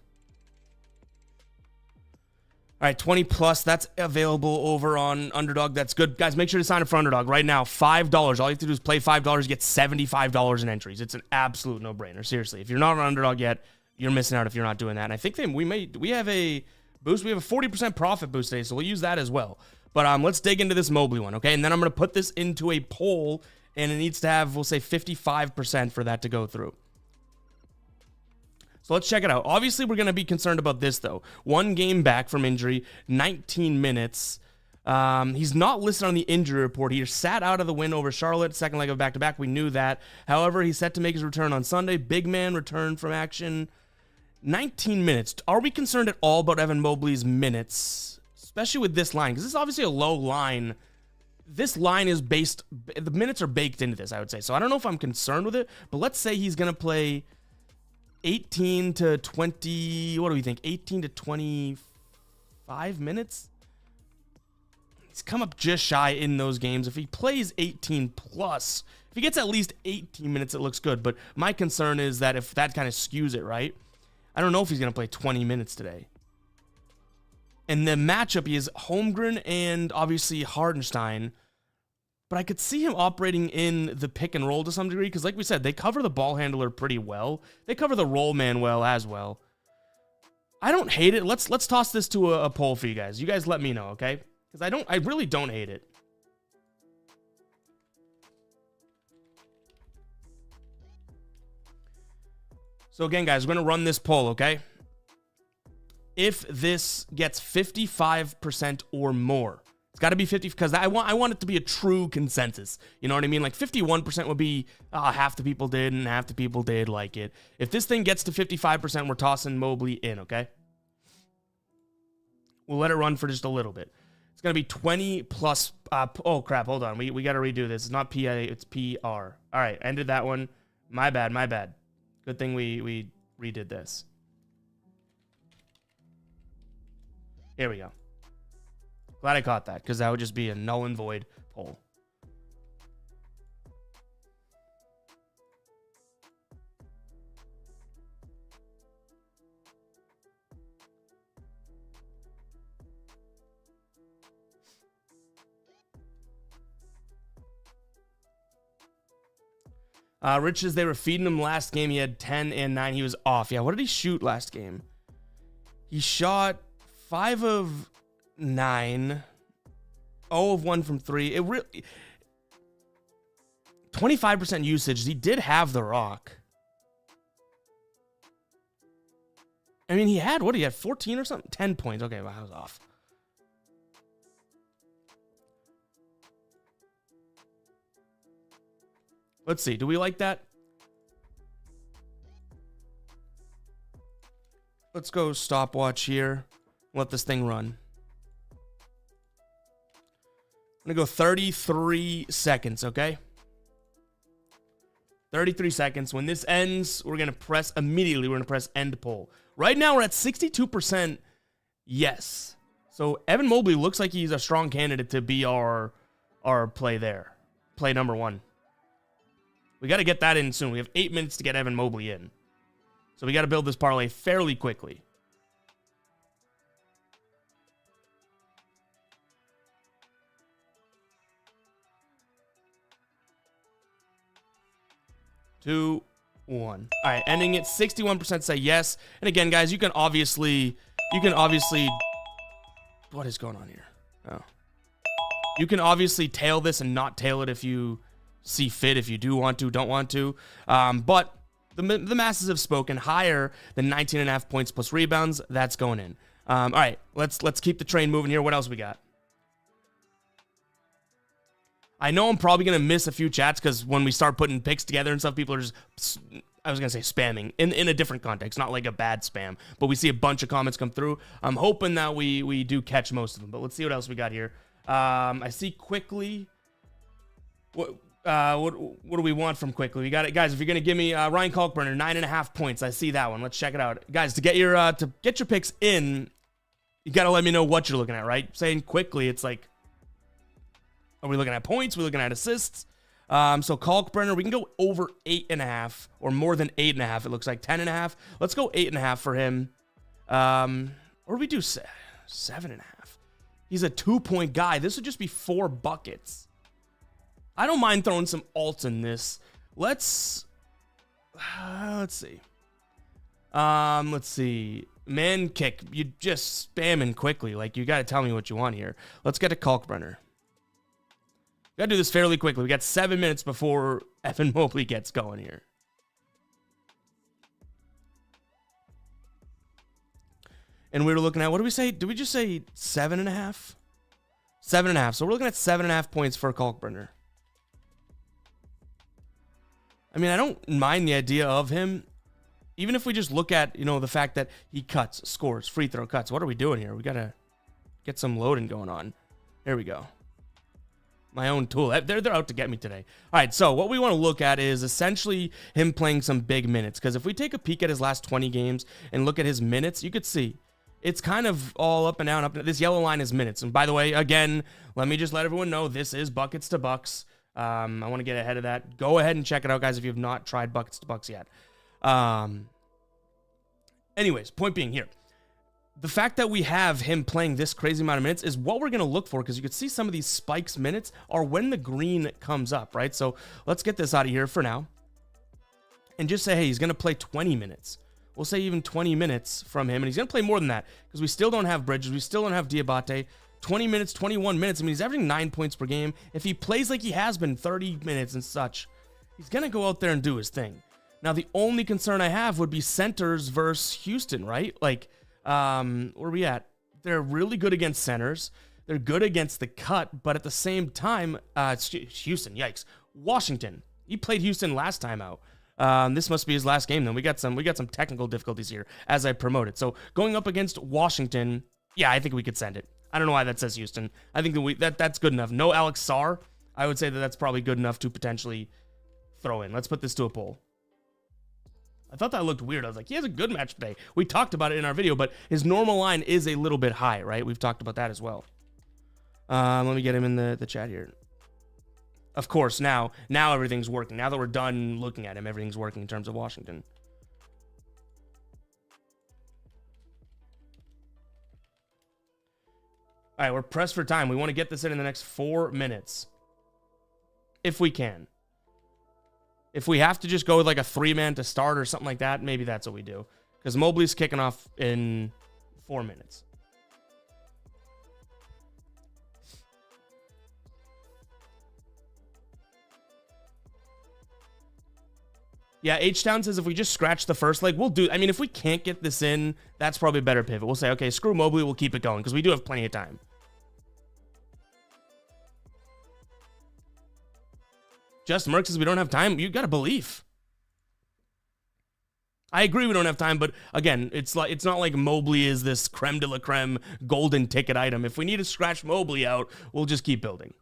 All right, 20 plus. That's available over on Underdog. That's good. Guys, make sure to sign up for Underdog right now. $5. All you have to do is play $5. You get $75 in entries. It's an absolute no-brainer. Seriously, if you're not on Underdog yet, you're missing out if you're not doing that. And I think we have a boost. We have a 40% profit boost today, so we'll use that as well. But let's dig into this Mobley one, okay? And then I'm going to put this into a poll, and it needs to have, we'll say, 55% for that to go through. So let's check it out. Obviously, we're going to be concerned about this, though. 1 game back from injury, 19 minutes. He's not listed on the injury report. He sat out of the win over Charlotte, second leg of back-to-back. We knew that. However, he's set to make his return on Sunday. Big man return from action. 19 minutes. Are we concerned at all about Evan Mobley's minutes, especially with this line? Because this is obviously a low line. This line is based, the minutes are baked into this, I would say. So I don't know if I'm concerned with it, but let's say he's going to play 18 to 20, what do we think? 18 to 25 minutes? He's come up just shy in those games. If he plays 18 plus, If he gets at least 18 minutes, it looks good. But my concern is that if that kind of skews it, right? I don't know if he's going to play 20 minutes today. And the matchup, he is Holmgren and obviously Hardenstein. But I could see him operating in the pick and roll to some degree. Because like we said, they cover the ball handler pretty well. They cover the roll man well as well. I don't hate it. Let's toss this to a poll for you guys. You guys let me know, okay? Because I really don't hate it. So again, guys, we're going to run this poll, okay? If this gets 55% or more, it's got to be 50 because I want it to be a true consensus. You know what I mean? Like 51% would be half the people did and half the people did like it. If this thing gets to 55%, we're tossing Mobley in, okay? We'll let it run for just a little bit. It's going to be 20 plus. Oh, crap. Hold on. We got to redo this. It's not PA. It's PR. All right. Ended that one. My bad. Good thing we redid this. Here we go. Glad I caught that because that would just be a null and void poll. Rich says they were feeding him last game. He had 10 and 9. He was off. Yeah, what did he shoot last game? He shot 5 of 9, 0 of 1 from 3. It really 25% usage. He did have the rock. I mean, he had 14 or something? 10 points. Okay, well, I was off. Let's see. Do we like that? Let's go stopwatch here. Let this thing run. I'm going to go 33 seconds, okay? 33 seconds. When this ends, we're going to press immediately. We're going to press end poll. Right now, we're at 62% yes. So Evan Mobley looks like he's a strong candidate to be our play there. Play number 1. We got to get that in soon. We have 8 minutes to get Evan Mobley in. So we got to build this parlay fairly quickly. Two, one. All right, ending it. 61% say yes. And again, guys, you can obviously. What is going on here? Oh. You can obviously tail this and not tail it if you see fit, if you do want to, don't want to. But the masses have spoken. Higher than 19.5 points plus rebounds. That's going in. All right, let's keep the train moving here. What else we got? I know I'm probably going to miss a few chats because when we start putting picks together and stuff, people are just, I was going to say spamming in a different context, not like a bad spam, but we see a bunch of comments come through. I'm hoping that we do catch most of them, but let's see what else we got here. I see Quickly. What do we want from Quickly? We got it, guys. If you're going to give me Ryan Kalkbrenner, 9.5 points, I see that one. Let's check it out. Guys, to get your picks in, you got to let me know what you're looking at, right? Saying Quickly, it's like, are we looking at points? Are we looking at assists? So Kalkbrenner, we can go over 8.5 or more than 8.5. It looks like 10.5. Let's go 8.5 for him. Or we do 7.5. He's a 2-point guy. This would just be 4 buckets. I don't mind throwing some alts in this. Let's see. Let's see. Man kick. You just spamming Quickly. Like, you got to tell me what you want here. Let's get to Kalkbrenner. We got to do this fairly quickly. We got 7 minutes before Evan Mobley gets going here. And we were looking at, what did we say? Did we just say 7.5? 7.5. So we're looking at 7.5 points for Kalkbrenner. I mean, I don't mind the idea of him. Even if we just look at, the fact that he cuts, scores, free throw cuts. What are we doing here? We got to get some loading going on. There we go. My own tool. They're out to get me today. All right, so what we want to look at is essentially him playing some big minutes. Because if we take a peek at his last 20 games and look at his minutes, you could see it's kind of all up and down. This yellow line is minutes. And by the way, again, let me just let everyone know this is buckets to bucks. I want to get ahead of that. Go ahead and check it out, guys, if you have not tried Buckets to Bucks yet. Anyways, point being here. The fact that we have him playing this crazy amount of minutes is what we're going to look for, because you can see some of these spikes minutes are when the green comes up, right? So let's get this out of here for now and just say, hey, he's going to play 20 minutes. We'll say even 20 minutes from him, and he's going to play more than that because we still don't have Bridges. We still don't have Diabate. 20 minutes, 21 minutes. I mean, he's averaging 9 points per game. If he plays like he has been, 30 minutes and such, he's going to go out there and do his thing. Now, the only concern I have would be centers versus Houston, right? Like, where are we at? They're really good against centers. They're good against the cut, but at the same time, it's Houston, yikes. Washington, he played Houston last time out. This must be his last game then. We got some technical difficulties here as I promoted. So going up against Washington, yeah, I think we could send it. I don't know why that says Houston. I think that's good enough. No Alex Sarr. I would say that's probably good enough to potentially throw in. Let's put this to a poll. I thought that looked weird. I was like, he has a good match today. We talked about it in our video, but his normal line is a little bit high, right? We've talked about that as well. Let me get him in the chat here. Of course, now everything's working. Now that we're done looking at him, everything's working in terms of Washington. All right, we're pressed for time. We want to get this in the next 4 minutes. If we can. If we have to just go with like a 3-man to start or something like that, maybe that's what we do. Because Mobley's kicking off in 4 minutes. Yeah, H-Town says if we just scratch the first leg, we'll do. I mean, if we can't get this in, that's probably a better pivot. We'll say, okay, screw Mobley, we'll keep it going because we do have plenty of time. Just Merck says we don't have time. You got to believe. I agree we don't have time, but again, it's not like Mobley is this creme de la creme golden ticket item. If we need to scratch Mobley out, we'll just keep building.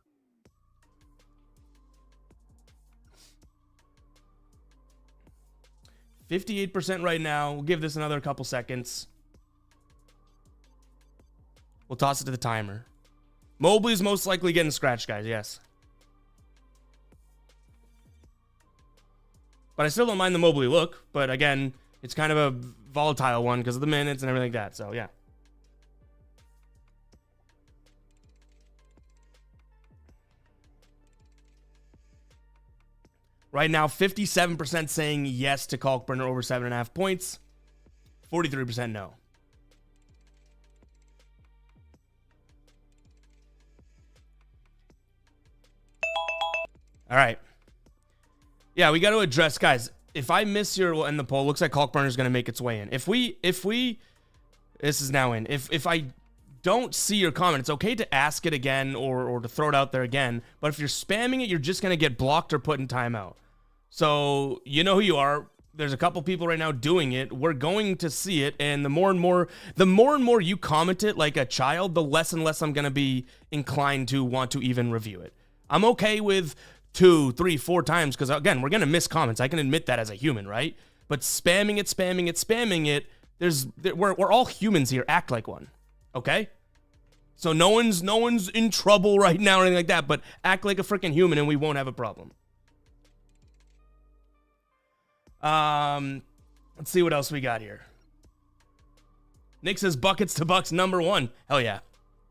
%58% right now. We'll give this another couple seconds. We'll toss it to the timer. Mobley's most likely getting scratched, guys. Yes. But I still don't mind the Mobley look. But again, it's kind of a volatile one because of the minutes and everything like that. So, yeah. Right now, 57% saying yes to Kalkbrenner over 7.5 points. 43% no. All right. Yeah, we got to address, guys. If I miss your, we'll end the poll. Looks like Kalkbrenner is going to make its way in. If we, this is now in. If I don't see your comment, it's okay to ask it again or to throw it out there again. But if you're spamming it, you're just going to get blocked or put in timeout. So you know who you are. There's a couple people right now doing it. We're going to see it, and the more and more you comment it like a child, the less and less I'm going to be inclined to want to even review it. I'm okay with 2, 3, 4 times because again, we're going to miss comments. I can admit that as a human, right? But spamming it, we're all humans here. Act like one, okay? So no one's in trouble right now or anything like that. But act like a freaking human, and we won't have a problem. Let's see what else we got here. Nick says Buckets to Bucks #1. Hell yeah.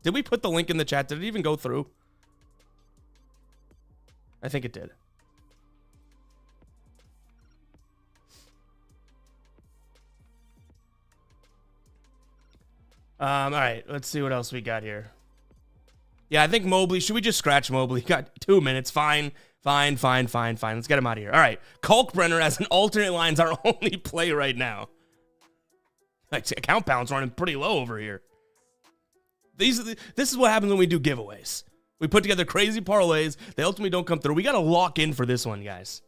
Did we put the link in the chat? Did it even go through? I think it did. All right, let's see what else we got here. Yeah, I think Mobley, should we just scratch Mobley? Got 2 minutes, fine. Let's get him out of here. All right, Kalkbrenner as an alternate line is our only play right now. Like, account balance running pretty low over here. This is what happens when we do giveaways. We put together crazy parlays. They ultimately don't come through. We got to lock in for this one, guys.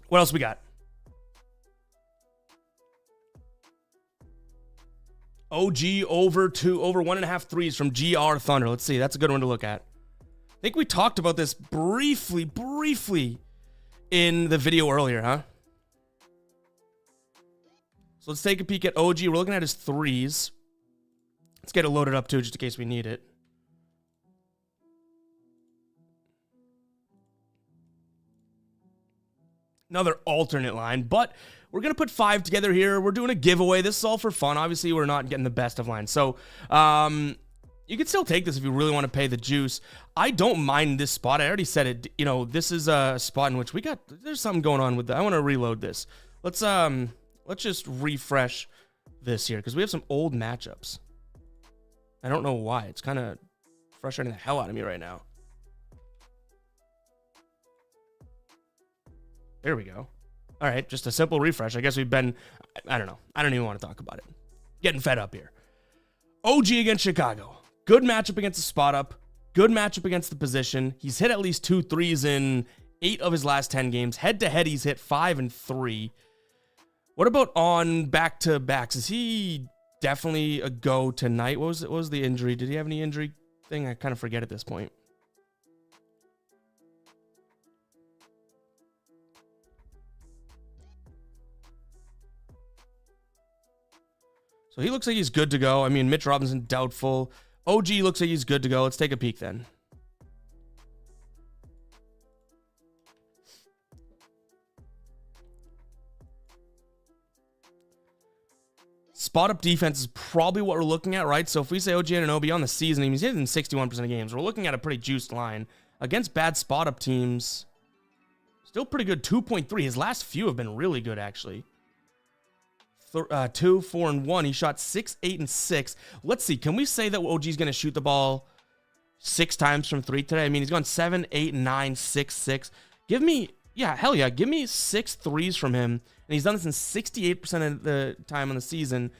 What else we got? OG over 1.5 threes from GR Thunder. Let's see. That's a good one to look at. I think we talked about this briefly in the video earlier, huh? So let's take a peek at OG. We're looking at his threes. Let's get it loaded up too, just in case we need it. another alternate line, but we're going to put 5 together here. We're doing a giveaway. This is all for fun. Obviously, we're not getting the best of lines. So, you can still take this if you really want to pay the juice. I don't mind this spot. I already said it. You know, this is a spot in which there's something going on with that. I want to reload this. Let's just refresh this here because we have some old matchups. I don't know why. It's kind of frustrating the hell out of me right now. There we go. All right, just a simple refresh. I guess we've been, I don't know. I don't even want to talk about it. Getting fed up here. OG against Chicago. Good matchup against the spot up. Good matchup against the position. He's hit at least 2 threes in 8 of his last 10 games. Head-to-head, he's hit 5 and 3. What about on back-to-backs? Is he definitely a go tonight? What was the injury? Did he have any injury thing? I kind of forget at this point. So he looks like he's good to go. I mean, Mitch Robinson, doubtful. OG looks like he's good to go. Let's take a peek then. Spot up defense is probably what we're looking at, right? So if we say OG Anunoby on the season, he's hitting 61% of games. We're looking at a pretty juiced line. Against bad spot up teams, still pretty good. 2.3. His last few have been really good, actually. 2, 4, and 1. He shot 6, 8, and 6. Let's see. Can we say that OG's going to shoot the ball 6 times from 3 today? I mean, he's gone 7, 8, 9, 6, 6. Give me, yeah, hell yeah. Give me 6 threes from him. And he's done this in 68% of the time on the season.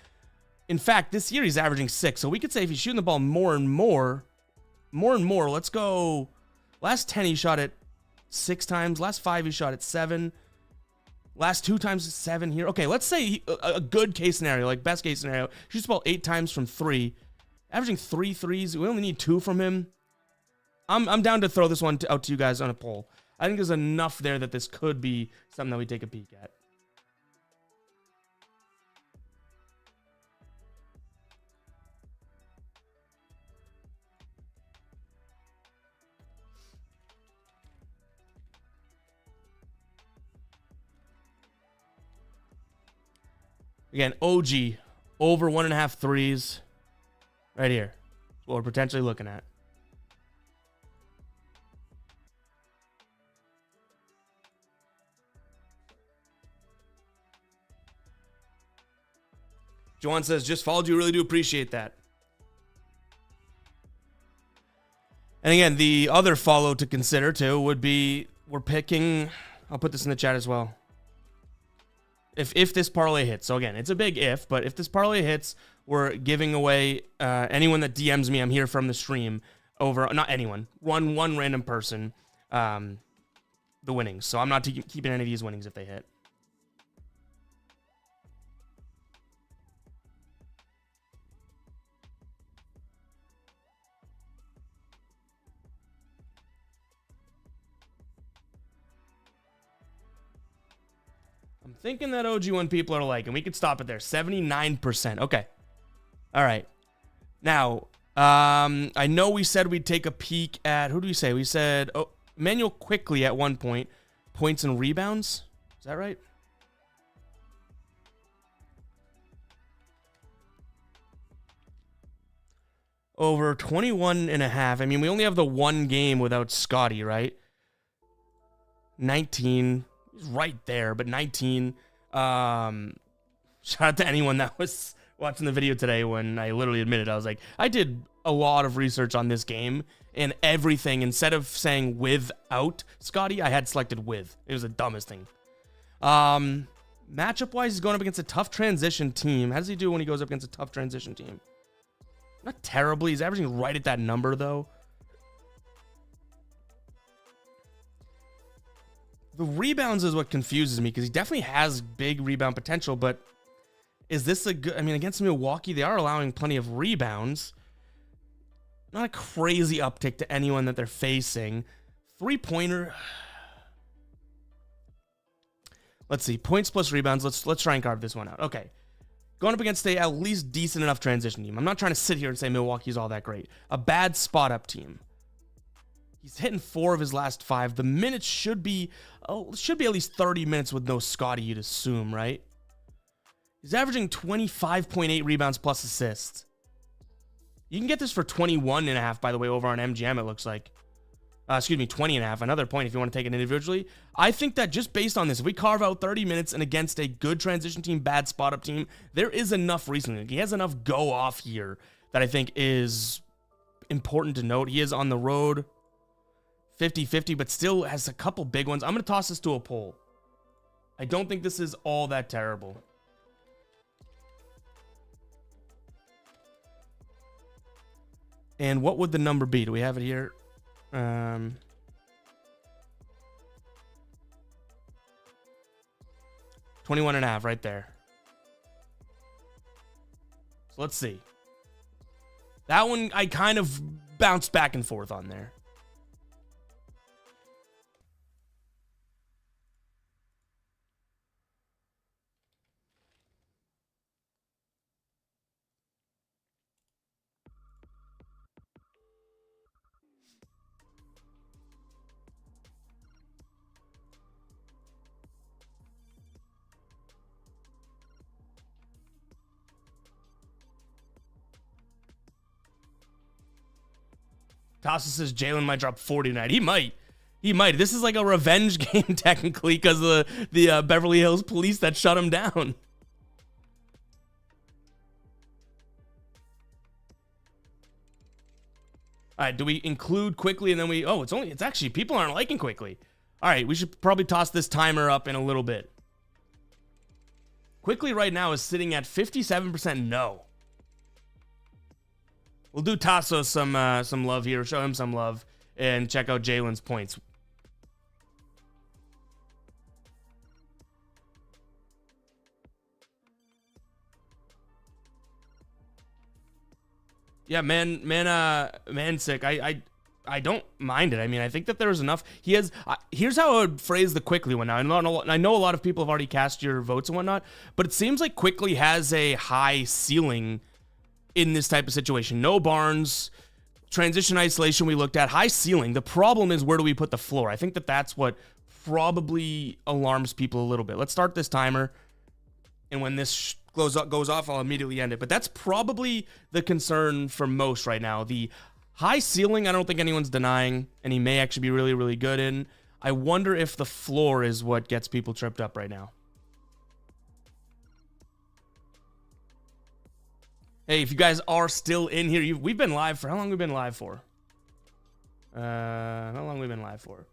In fact, this year he's averaging 6. So we could say if he's shooting the ball more and more, let's go. Last 10, he shot it 6 times. Last 5, he shot it 7. Last 2 times 7 here. Okay, let's say a good case scenario, like best case scenario, shoots the ball 8 times from 3, averaging 3 threes. We only need 2 from him. I'm down to throw this one out to you guys on a poll. I think there's enough there that this could be something that we take a peek at. Again, OG, over 1.5 threes. Right here. What we're potentially looking at. Joanne says, just followed you. Really do appreciate that. And again, the other follow to consider, too, would be we're picking... I'll put this in the chat as well. If this parlay hits, so again, it's a big if, but if this parlay hits, we're giving away anyone that DMs me, I'm here from the stream, over, not anyone, one random person, the winnings. So I'm not keeping any of these winnings if they hit. I'm thinking that OG one people are liking. We could stop it there. 79%. Okay. All right. Now, I know we said we'd take a peek at, who do we say? We said Emmanuel Quickly at one point. Points and rebounds. Is that right? Over 21.5. I mean, we only have the one game without Scotty, right? 19. He's right there, but 19. Shout out to anyone that was watching the video today when I literally admitted, I was like, I did a lot of research on this game and everything. Instead of saying without Scotty, I had selected with. It was the dumbest thing. Matchup-wise, he's going up against a tough transition team. How does he do when he goes up against a tough transition team? Not terribly. He's averaging right at that number, though. The rebounds is what confuses me because he definitely has big rebound potential, but is this a good... I mean, against Milwaukee, they are allowing plenty of rebounds. Not a crazy uptick to anyone that they're facing. Three-pointer... Let's see. Points plus rebounds. Let's try and carve this one out. Okay. Going up against a at least decent enough transition team. I'm not trying to sit here and say Milwaukee's all that great. A bad spot-up team. He's hitting 4 of his last 5. The minutes should be at least 30 minutes with no Scotty, you'd assume, right? He's averaging 25.8 rebounds plus assists. You can get this for 21.5, by the way, over on MGM, it looks like. 20.5. Another point if you want to take it individually. I think that just based on this, if we carve out 30 minutes and against a good transition team, bad spot-up team, there is enough reasoning. He has enough go-off here that I think is important to note. He is on the road 50-50, but still has a couple big ones. I'm going to toss this to a poll. I don't think this is all that terrible. And what would the number be? Do we have it here? 21.5 right there. So let's see. That one I kind of bounced back and forth on there. Tassa says Jalen might drop 40 tonight. He might. He might. This is like a revenge game, technically, because of the Beverly Hills police that shut him down. All right, do we include quickly and then we... Oh, it's actually... People aren't liking quickly. All right, we should probably toss this timer up in a little bit. Quickly right now is sitting at 57% no. We'll do Tasso some love here, show him some love, and check out Jalen's points. Yeah, man sick. I don't mind it. I mean, I think that there's enough. He has. Here's how I would phrase the Quickly one. Now, I know a lot of people have already cast your votes and whatnot, but it seems like Quickly has a high ceiling in this type of situation. No Barnes, transition isolation we looked at, high ceiling. The problem is, where do we put the floor? I think that that's what probably alarms people a little bit. Let's start this timer, and when this goes off, I'll immediately end it. But that's probably the concern for most right now. The high ceiling, I don't think anyone's denying, and he may actually be really, really good in. I wonder if the floor is what gets people tripped up right now. Hey, if you guys are still in here, we've been live for, how long have we been live for? How long have we been live for?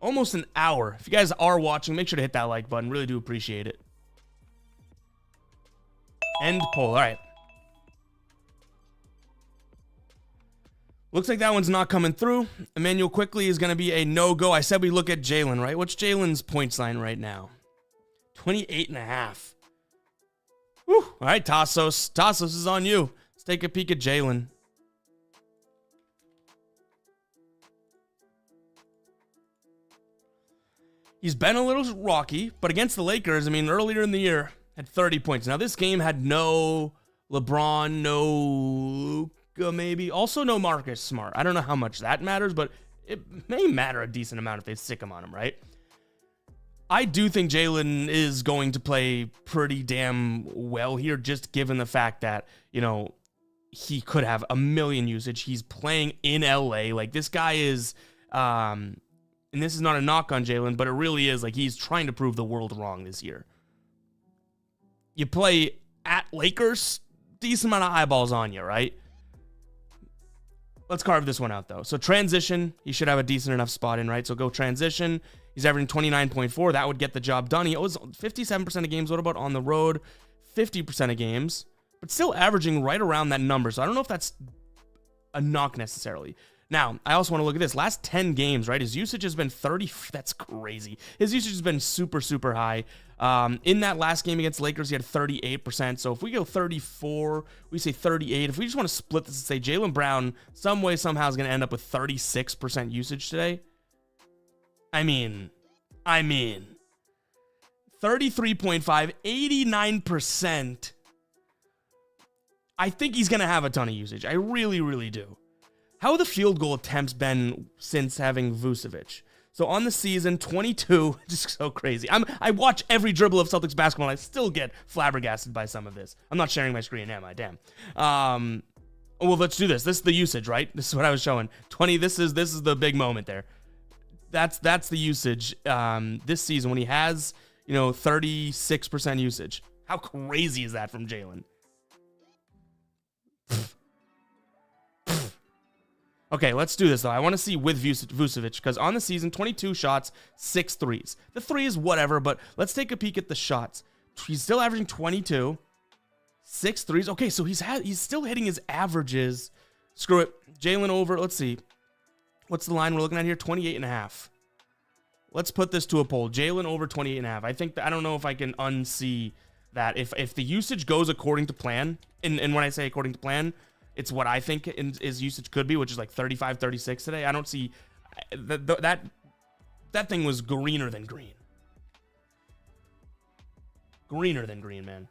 Almost an hour. If you guys are watching, make sure to hit that like button. Really do appreciate it. End poll. All right. Looks like that one's not coming through. Emmanuel Quickly is going to be a no-go. I said we look at Jalen, right? What's Jalen's points line right now? 28.5. Whew. All right, Tassos. Tassos is on you. Let's take a peek at Jalen. He's been a little rocky, but against the Lakers, I mean, earlier in the year, had 30 points. Now, this game had no LeBron, no Luka, maybe. Also, no Marcus Smart. I don't know how much that matters, but it may matter a decent amount if they stick him on him, right? I do think Jalen is going to play pretty damn well here, just given the fact that, you know, he could have a million usage. He's playing in LA. Like, this guy is, and this is not a knock on Jalen, but it really is. Like, he's trying to prove the world wrong this year. You play at Lakers, decent amount of eyeballs on you, right? Let's carve this one out, though. So transition, he should have a decent enough spot in, right? So go transition. He's averaging 29.4. That would get the job done. He owes 57% of games. What about on the road? 50% of games. But still averaging right around that number. So I don't know if that's a knock necessarily. Now, I also want to look at this. Last 10 games, right? His usage has been 30. That's crazy. His usage has been super, super high. In that last game against Lakers, he had 38%. So if we go 34, we say 38. If we just want to split this and say Jaylen Brown some way, somehow is going to end up with 36% usage today. I mean, 33.5, 89%. I think he's going to have a ton of usage. I really, really do. How have the field goal attempts been since having Vucevic? So on the season, 22, just so crazy. I watch every dribble of Celtics basketball, and I still get flabbergasted by some of this. I'm not sharing my screen, am I? Damn. Well, let's do this. This is the usage, right? This is what I was showing. 20. This is the big moment there. That's the usage this season when he has 36% usage. How crazy is that from Jalen? Okay, let's do this, though. I want to see with Vucevic, because on the season, 22 shots, 6 threes. The three is whatever, but let's take a peek at the shots. He's still averaging 22, 6 threes. Okay, so he's still hitting his averages. Screw it. Jalen over, let's see. What's the line we're looking at here? 28.5. Let's put this to a poll. Jalen over 28.5. I don't know if I can unsee that. If the usage goes according to plan, and when I say according to plan, it's what I think his usage could be, which is like 35, 36 today. I don't see that thing was greener than green. Greener than green, man.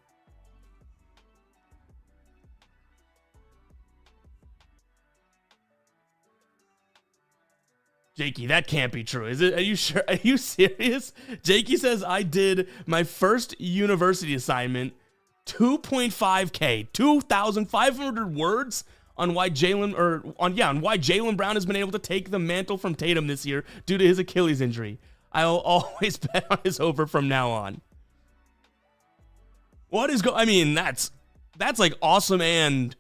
Jakey, that can't be true. Is it? Are you sure? Are you serious? Jakey says I did my first university assignment 2.5K, 2,500 words on why Jalen Brown has been able to take the mantle from Tatum this year due to his Achilles injury. I'll always bet on his over from now on. That's like awesome. And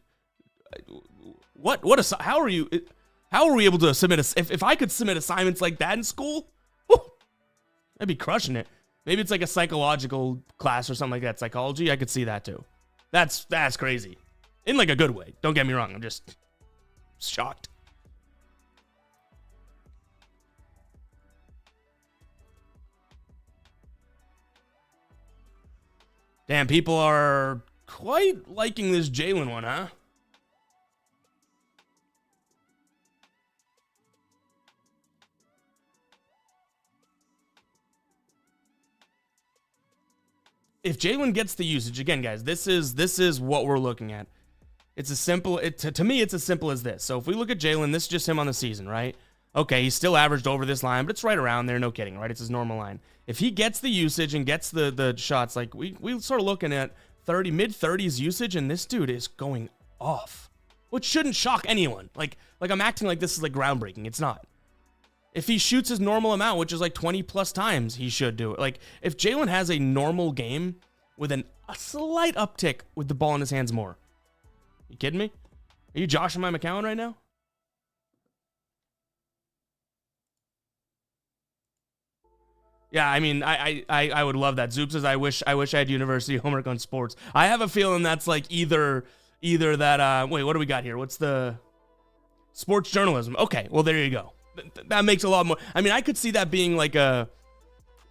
how are we able to submit if I could submit assignments like that in school? Whew, I'd be crushing it. Maybe it's like a psychological class or something like that. Psychology, I could see that too. That's crazy. In like a good way. Don't get me wrong. I'm just shocked. Damn, people are quite liking this Jalen one, huh? If Jalen gets the usage, again, guys, this is what we're looking at. It's as simple, to me, it's as simple as this. So if we look at Jalen, this is just him on the season, right? Okay, he's still averaged over this line, but it's right around there, no kidding, right? It's his normal line. If he gets the usage and gets the shots, like we start looking at mid-30s usage, and this dude is going off, which shouldn't shock anyone. Like I'm acting like this is like groundbreaking. It's not. If he shoots his normal amount, which is like 20 plus times, he should do it. Like if Jalen has a normal game with a slight uptick with the ball in his hands more. You kidding me? Are you joshing my McCown right now? Yeah, I mean, I would love that. Zoop says, I wish I had university homework on sports. I have a feeling that's like either that, wait, what do we got here? What's the sports journalism? Okay, well, there you go. That makes a lot more. I mean, I could see that being like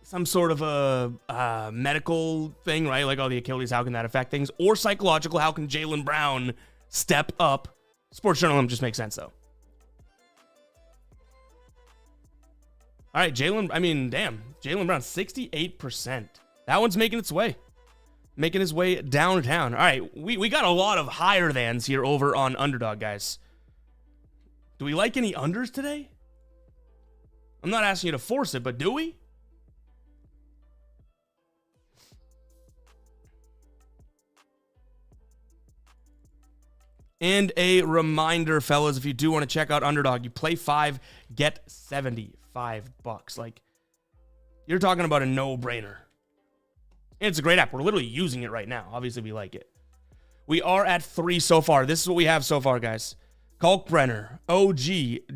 some sort of a medical thing, right? Like, oh, the Achilles, how can that affect things? Or psychological, how can Jalen Brown step up? Sports journalism just makes sense, though. All right, Jalen Brown, 68%. That one's making its way. Making his way downtown. All right, we got a lot of higher thans here over on Underdog, guys. Do we like any unders today? I'm not asking you to force it, but do we? And a reminder, fellas, if you do want to check out Underdog, you play 5, get $75. Like, you're talking about a no-brainer. And it's a great app. We're literally using it right now. Obviously, we like it. We are at 3 so far. This is what we have so far, guys. Kalkbrenner, OG,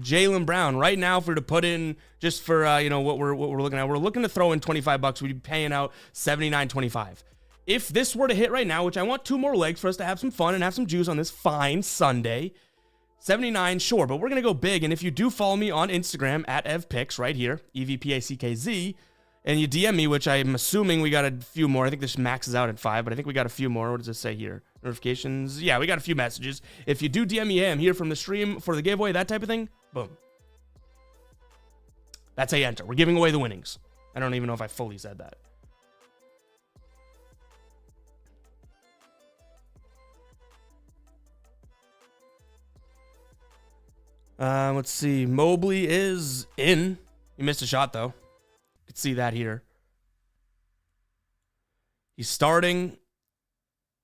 Jalen Brown. Right now, if we were to put in, just for what we're looking at, we're looking to throw in $25. We'd be paying out $79.25. If this were to hit right now, which I want 2 more legs for us to have some fun and have some juice on this fine Sunday, 79, sure, but we're gonna go big. And if you do follow me on Instagram at evpicks right here, EVPACKZ, and you DM me, which I'm assuming we got a few more. I think this maxes out at 5, but I think we got a few more. What does it say here? Notifications. Yeah, we got a few messages. If you do DM me, hey, I'm here from the stream for the giveaway, that type of thing, boom. That's how you enter. We're giving away the winnings. I don't even know if I fully said that. Let's see. Mobley is in. He missed a shot, though. You can see that here. He's starting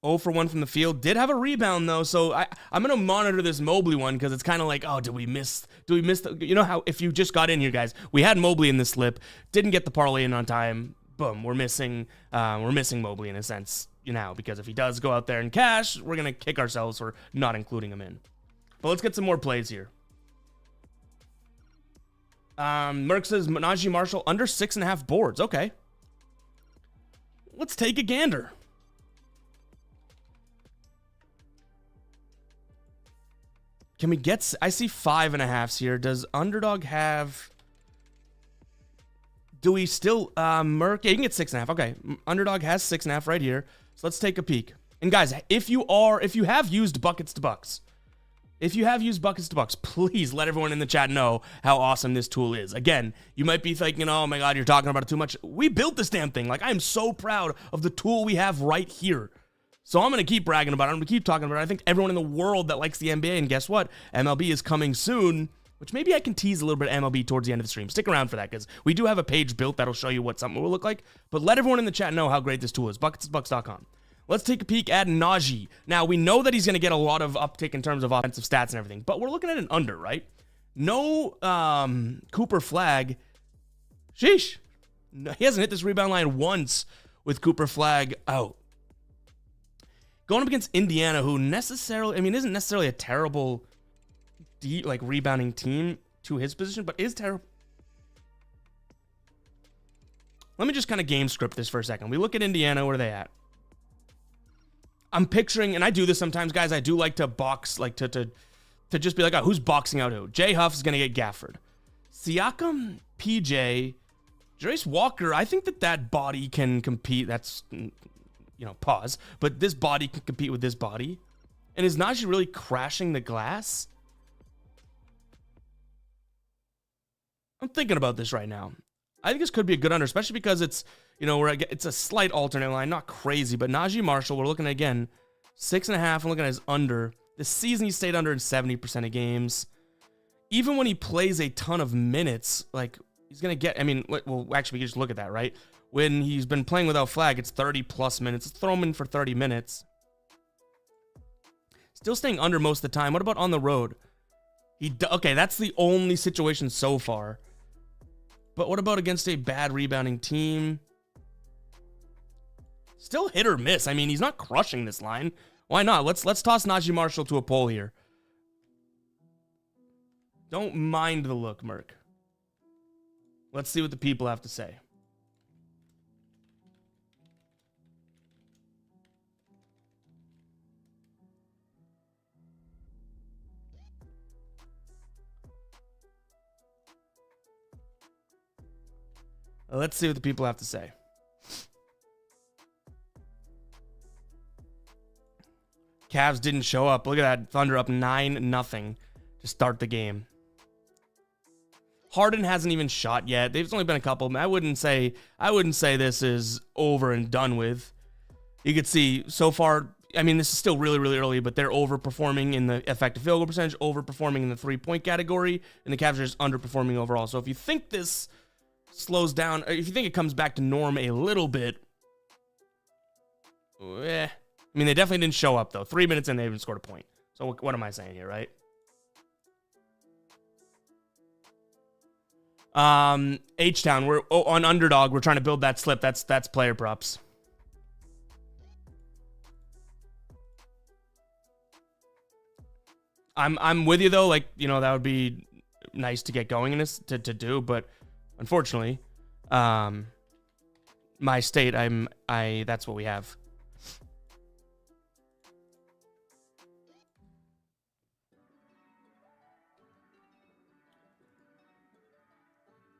0 for 1 from the field. Did have a rebound, though, so I'm going to monitor this Mobley one because it's kind of like, oh, did we miss you know how, if you just got in here, guys, we had Mobley in this slip, didn't get the parlay in on time. Boom, we're missing Mobley in a sense, because if he does go out there and cash, we're going to kick ourselves for not including him in. But let's get some more plays here. Merck says Najee Marshall under 6.5 boards. Okay. Let's take a gander. Can we get... I see 5.5s here. Does Underdog have... Do we still... Merck... Yeah, you can get 6.5. Okay. Underdog has 6.5 right here. So let's take a peek. And guys, if you have used buckets to bucks, please let everyone in the chat know how awesome this tool is. Again, you might be thinking, oh my God, you're talking about it too much. We built this damn thing. Like, I am so proud of the tool we have right here. So I'm going to keep bragging about it. I'm going to keep talking about it. I think everyone in the world that likes the NBA, and guess what? MLB is coming soon, which maybe I can tease a little bit of MLB towards the end of the stream. Stick around for that, because we do have a page built that'll show you what something will look like. But let everyone in the chat know how great this tool is. bucketsbucks.com. Let's take a peek at Najee. Now, we know that he's going to get a lot of uptick in terms of offensive stats and everything, but we're looking at an under, right? No Cooper Flag. Sheesh. No, he hasn't hit this rebound line once with Cooper Flag out. Going up against Indiana, who isn't necessarily a terrible rebounding team to his position, but is terrible. Let me just kind of game script this for a second. We look at Indiana. Where are they at? I'm picturing, and I do this sometimes, guys. I do like to box, to just be like, oh, who's boxing out who? Jay Huff is going to get Gafford. Siakam, PJ, Jarace Walker, I think that body can compete. That's, pause. But this body can compete with this body. And is Najee really crashing the glass? I'm thinking about this right now. I think this could be a good under, especially because it's, it's a slight alternate line, not crazy, but Najee Marshall, we're looking at, again, 6.5. I'm looking at his under. This season, he stayed under in 70% of games. Even when he plays a ton of minutes, he's going to get, well, actually, we can just look at that, right? When he's been playing without Flag, it's 30-plus minutes. Let's throw him in for 30 minutes. Still staying under most of the time. What about on the road? Okay, that's the only situation so far. But what about against a bad rebounding team? Still hit or miss. He's not crushing this line. Why not? Let's toss Najee Marshall to a poll here. Don't mind the look, Merc. Let's see what the people have to say. Let's see what the people have to say. Cavs didn't show up. Look at that. Thunder up 9-0 to start the game. Harden hasn't even shot yet. There's only been a couple. I wouldn't say this is over and done with. You could see so far, this is still really, really early, but they're overperforming in the effective field goal percentage, overperforming in the three-point category, and the Cavs are just underperforming overall. So if you think this slows down, if you think it comes back to norm a little bit, they definitely didn't show up, though. 3 minutes in, they haven't scored a point. So what am I saying here, right? H-Town, we're on Underdog. We're trying to build that slip. That's player props. I'm with you, though. That would be nice to get going in this to do, but unfortunately, my state, that's what we have.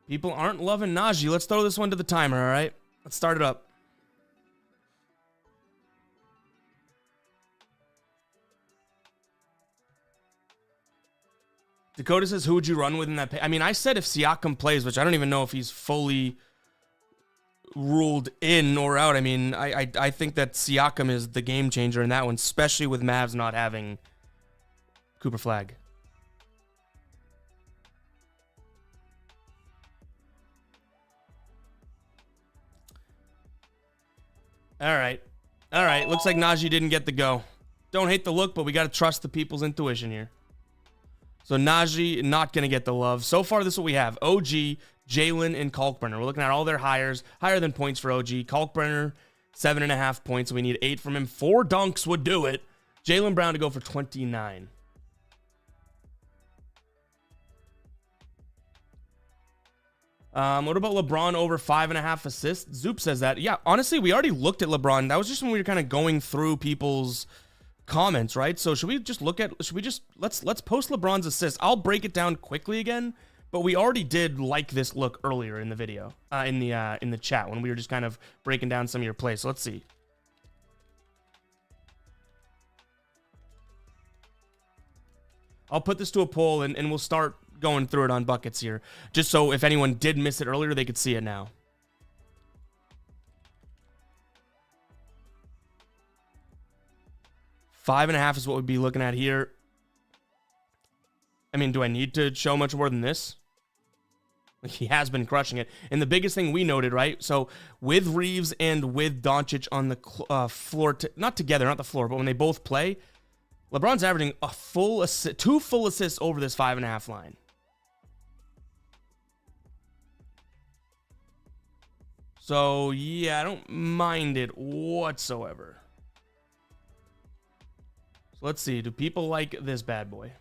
People aren't loving Najee. Let's throw this one to the timer, all right? Let's start it up. Dakota says, who would you run with in that pay? I said if Siakam plays, which I don't even know if he's fully ruled in or out. I think that Siakam is the game changer in that one, especially with Mavs not having Cooper Flag. All right. All right. Looks like Najee didn't get the go. Don't hate the look, but we got to trust the people's intuition here. So Najee not going to get the love. So far, this is what we have. OG, Jalen, and Kalkbrenner. We're looking at all their hires. Higher than points for OG. Kalkbrenner, 7.5 points. We need 8 from him. 4 dunks would do it. Jalen Brown to go for 29. What about LeBron over 5.5 assists? Zoop says that. Yeah, honestly, we already looked at LeBron. That was just when we were kind of going through people's comments, right? So should we just let's post LeBron's assists. I'll break it down quickly again, but we already did like this look earlier in the video, in the chat when we were just kind of breaking down some of your plays. So let's see. I'll put this to a poll and we'll start going through it on buckets here, just so if anyone did miss it earlier, they could see it now. Five and a half is what we'd be looking at here. I mean, do I need to show much more than this? He has been crushing it. And the biggest thing we noted, right? So with Reeves and with Doncic on the floor, not together, not the floor, but when they both play, LeBron's averaging a full assist, 2 full assists over this 5.5 line. So yeah, I don't mind it whatsoever. So let's see. Do people like this bad boy?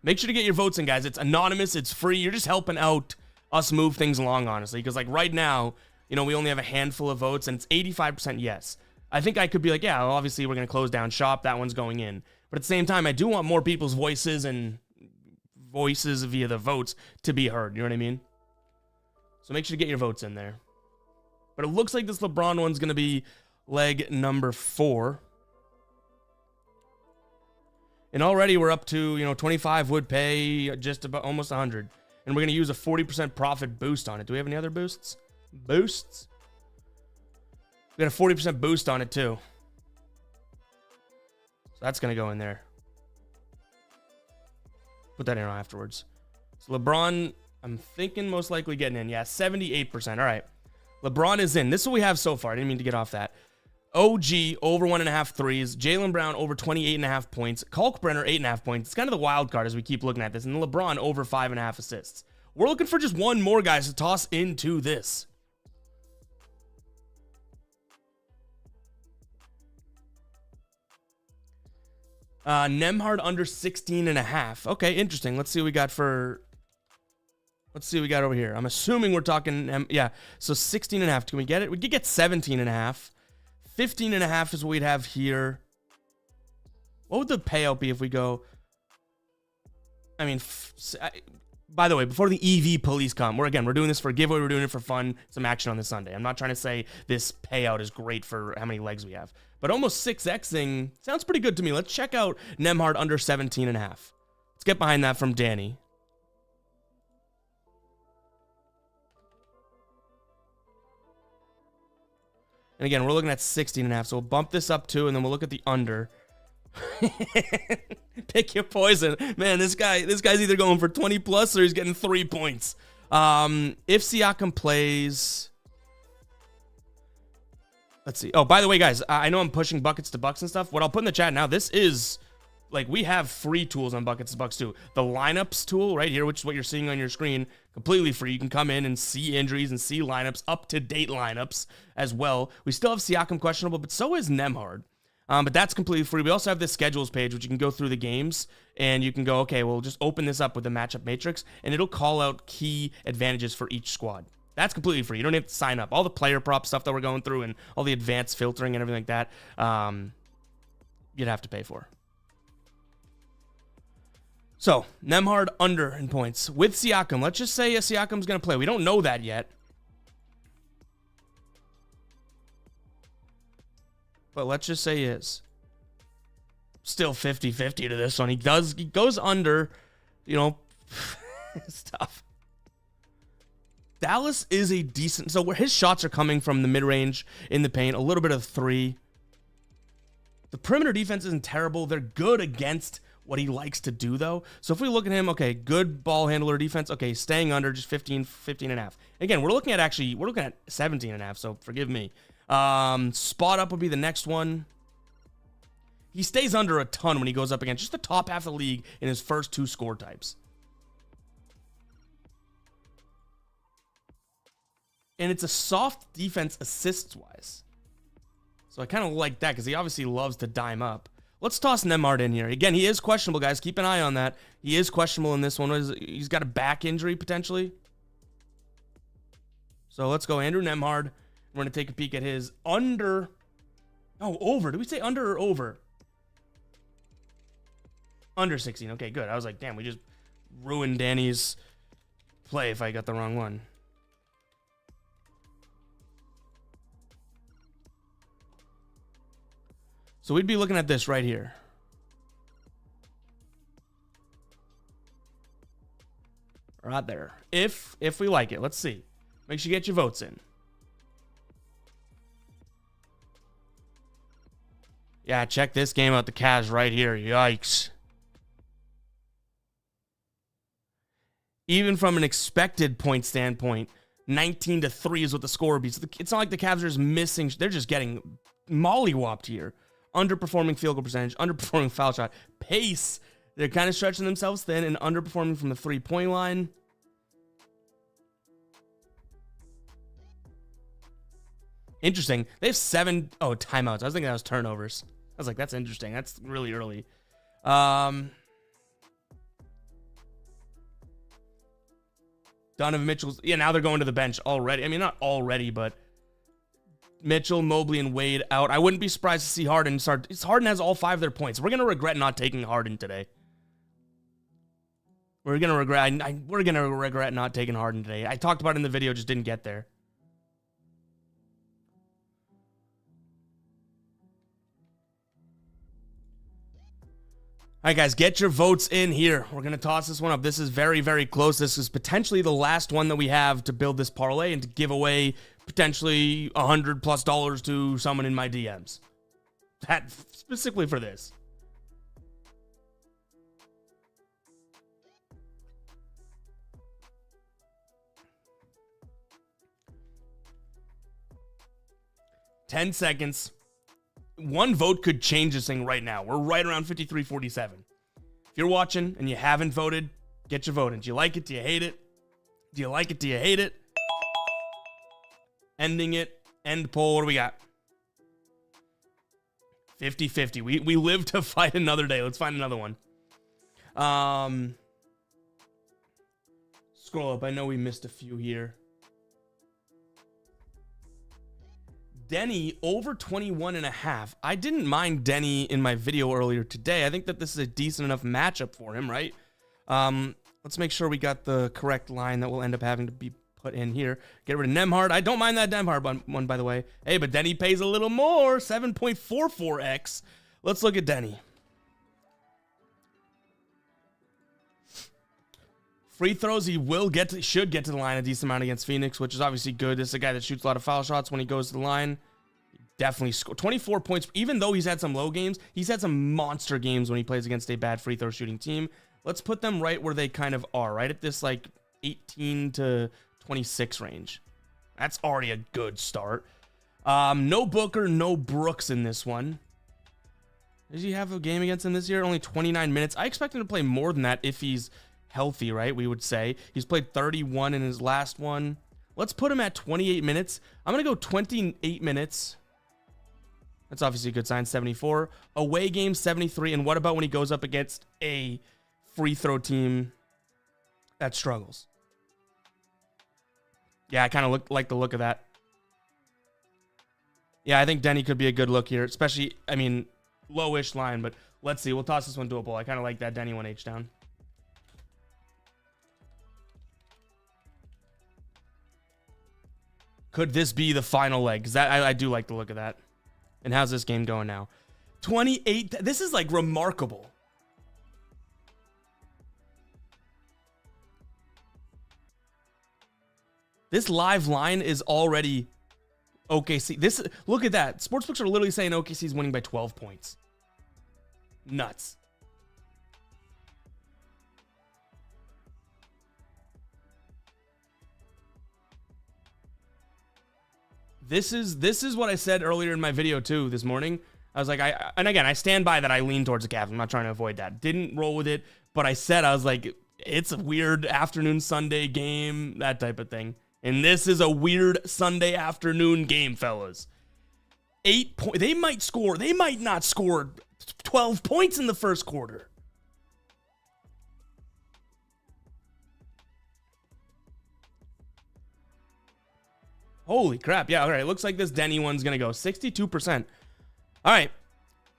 Make sure to get your votes in, guys. It's anonymous. It's free. You're just helping out us move things along, honestly. Because like right now, you know, we only have a handful of votes, and it's 85% yes. I think I could be like, yeah, well, obviously we're going to close down shop. That one's going in. But at the same time, I do want more people's voices and voices via the votes to be heard. You know what I mean? So make sure to get your votes in there. But it looks like this LeBron one's going to be leg number 4. And already we're up to, 25 would pay just about almost 100. And we're going to use a 40% profit boost on it. Do we have any other boosts? Boosts? We got a 40% boost on it too. So that's going to go in there. Put that in afterwards. So LeBron, I'm thinking most likely getting in. Yeah, 78%. All right. LeBron is in. This is what we have so far. I didn't mean to get off that. OG over 1.5 threes. Jalen Brown over 28.5 points. Kalkbrenner 8.5 points. It's kind of the wild card as we keep looking at this. And LeBron over 5.5 assists. We're looking for just one more, guys, to toss into this. Nembhard under 16.5. Okay, interesting. Let's see what we got over here. I'm assuming we're talking, yeah, so 16.5. Can we get it? We could get 17.5. 15.5 is what we'd have here. What would the payout be if we go? I mean, by the way, before the EV police come, we're doing this for a giveaway. We're doing it for fun. Some action on this Sunday. I'm not trying to say this payout is great for how many legs we have, but almost 6xing sounds pretty good to me. Let's check out Nembhard under 17.5. Let's get behind that from Danny. And again, we're looking at 16.5, so we'll bump this up too, and then we'll look at the under. Pick your poison. Man, this guy's either going for 20 plus or he's getting 3 points. If Siakam plays... Let's see. Oh, by the way, guys, I know I'm pushing buckets to bucks and stuff. What I'll put in the chat now, this is... Like, we have free tools on buckets to bucks too. The lineups tool right here, which is what you're seeing on your screen, completely free. You can come in and see injuries and see lineups, up-to-date lineups as well. We still have Siakam questionable, but so is Nembhard. But that's completely free. We also have this schedules page, which you can go through the games, and you can go, okay, we'll just open this up with the matchup matrix, and it'll call out key advantages for each squad. That's completely free. You don't have to sign up. All the player prop stuff that we're going through and all the advanced filtering and everything like that, you'd have to pay for. So, Nembhard under in points. With Siakam, let's just say Siakam's going to play. We don't know that yet. But let's just say he is. Still 50-50 to this one. He goes under, it's tough. Dallas is a decent... So, where his shots are coming from the mid-range, in the paint, a little bit of 3. The perimeter defense isn't terrible. They're good against what he likes to do, though. So if we look at him, okay, good ball handler defense. Okay, staying under just 15 and a half. Again, we're looking at 17 and a half, so forgive me. Spot up would be the next one. He stays under a ton when he goes up against just the top half of the league in his first 2 score types. And it's a soft defense assists-wise. So I kind of like that because he obviously loves to dime up. Let's toss Nemhard in here. Again, he is questionable, guys. Keep an eye on that. He is questionable in this one. He's got a back injury, potentially. So let's go Andrew Nemhard. We're going to take a peek at his under. Oh, over. Did we say under or over? Under 16. Okay, good. I was like, damn, we just ruined Danny's play if I got the wrong one. So we'd be looking at this right here. Right there. If we like it. Let's see. Make sure you get your votes in. Yeah, check this game out. The Cavs right here. Yikes. Even from an expected point standpoint, 19-3 is what the score beats. It's not like the Cavs are just missing. They're just getting mollywopped here. Underperforming field goal percentage, underperforming foul shot, pace. They're kind of stretching themselves thin and underperforming from the 3-point line. Interesting. They have 7 timeouts. I was thinking that was turnovers. I was like, that's interesting. That's really early. Donovan Mitchell's, now they're going to the bench already. I mean, not already, but Mitchell, Mobley, and Wade out. I wouldn't be surprised to see Harden start. Harden has all 5 of their points. We're going to regret not taking Harden today. We're going to regret not taking Harden today. I talked about it in the video, just didn't get there. All right, guys, get your votes in here. We're going to toss this one up. This is very, very close. This is potentially the last one that we have to build this parlay and to give away potentially $100+ to someone in my DMs. That specifically for this. $10 seconds. One vote could change this thing right now. We're right around 53-47. If you're watching and you haven't voted, get your vote in. Do you like it? Do you hate it? Do you like it? Do you hate it? Ending it. End poll. What do we got? 50-50. We live to fight another day. Let's find another one. Scroll up. I know we missed a few here. Denny over 21.5. I didn't mind Denny in my video earlier today. I think that this is a decent enough matchup for him, right? Let's make sure we got the correct line that will end up having to be put in here. Get rid of Nemhard. I don't mind that Nemhard one, by the way. Hey, but Denny pays a little more. 7.44x. Let's look at Denny. Free throws, he should get to the line a decent amount against Phoenix, which is obviously good. This is a guy that shoots a lot of foul shots when he goes to the line. Definitely score 24 points. Even though he's had some low games, he's had some monster games when he plays against a bad free throw shooting team. Let's put them right where they kind of are, right at this like 18 to 26 range. That's already a good start. No Booker, no Brooks in this one. Does he have a game against him this year? Only 29 minutes. I expect him to play more than that if he's healthy, right? We would say he's played 31 in his last one. Let's put him at 28 minutes. I'm gonna go 28 minutes. That's obviously a good sign. 74 away game, 73. And what about when he goes up against a free throw team that struggles? Yeah, I kind of like the look of that. Yeah, I think Denny could be a good look here, especially, I mean, lowish line, but let's see. We'll toss this one to a poll. I kind of like that Denny 1H down. Could this be the final leg? Because I do like the look of that. And how's this game going now? 28. This is like remarkable. This live line is already OKC. Look at that. Sportsbooks are literally saying OKC is winning by 12 points. Nuts. This is what I said earlier in my video too this morning. I was like, and again, I stand by that I lean towards the Cavs. I'm not trying to avoid that. Didn't roll with it, but I said, I was like, it's a weird afternoon Sunday game, that type of thing. And this is a weird Sunday afternoon game, fellas. 8 points. They might not score 12 points in the first quarter. Holy crap. Yeah, all right. Looks like this Denny one's going to go 62%. All right.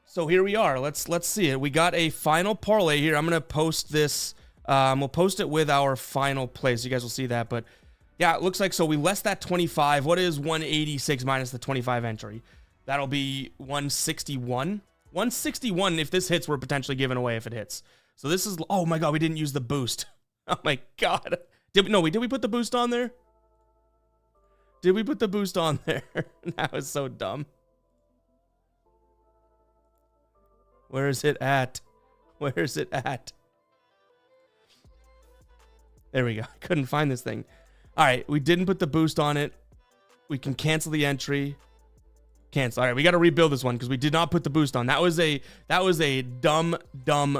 So here we are. Let's see it. We got a final parlay here. I'm going to post this. We'll post it with our final play so you guys will see that. But yeah, it looks like so we less that 25. What is 186 minus the 25 entry? That'll be 161. 161 if this hits, we're potentially giving away if it hits. So this is, oh my God, we didn't use the boost. Oh my God. Did we put the boost on there? Did we put the boost on there? That was so dumb. Where is it at? Where is it at? There we go. I couldn't find this thing. All right, we didn't put the boost on it. We can cancel the entry. Cancel. All right, we got to rebuild this one because we did not put the boost on. That was a dumb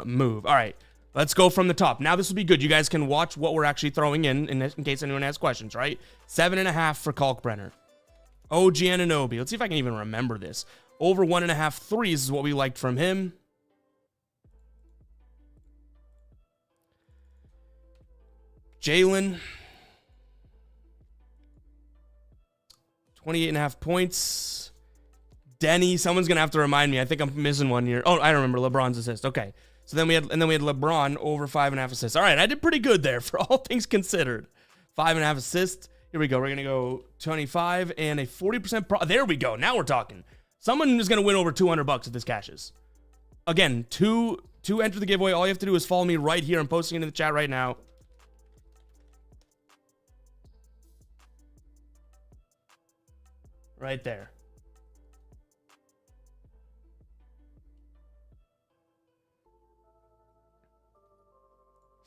move. All right, let's go from the top. Now this will be good. You guys can watch what we're actually throwing in case anyone has questions, right? 7.5 for Kalkbrenner. OG Anunoby. Let's see if I can even remember this. Over 1.5 threes is what we liked from him. Jalen. 28.5 points. Denny, someone's gonna have to remind me. I think I'm missing one here. Oh, I remember LeBron's assist. Okay, so then we had LeBron over 5.5 assists. All right, I did pretty good there for all things considered. 5.5 assists. Here we go. We're gonna go 25 and a 40%. There we go. Now we're talking. Someone is gonna win over $200 if this cashes. Again, to enter the giveaway, all you have to do is follow me right here. I'm posting it in the chat right now. Right there.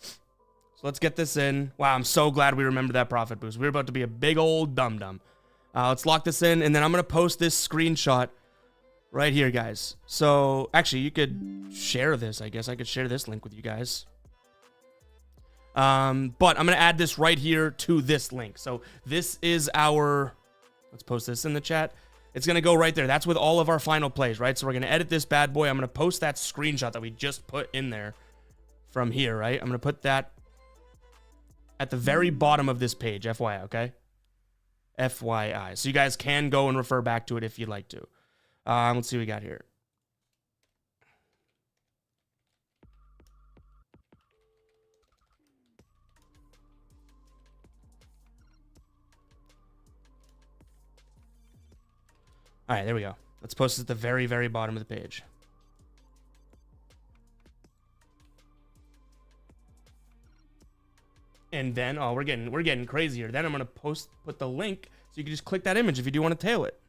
So let's get this in. Wow, I'm so glad we remembered that profit boost. We're about to be a big old dum-dum. Let's lock this in, and then I'm going to post this screenshot right here, guys. So, actually, you could share this, I guess. I could share this link with you guys. But I'm going to add this right here to this link. So this is our... Let's post this in the chat. It's going to go right there. That's with all of our final plays, right? So we're going to edit this bad boy. I'm going to post that screenshot that we just put in there from here, right? I'm going to put that at the very bottom of this page, FYI, okay? FYI. So you guys can go and refer back to it if you'd like to. Let's see what we got here. All right, there we go. Let's post it at the very, very bottom of the page. And then, oh, we're getting crazier. Then I'm gonna put the link so you can just click that image if you do want to tail it.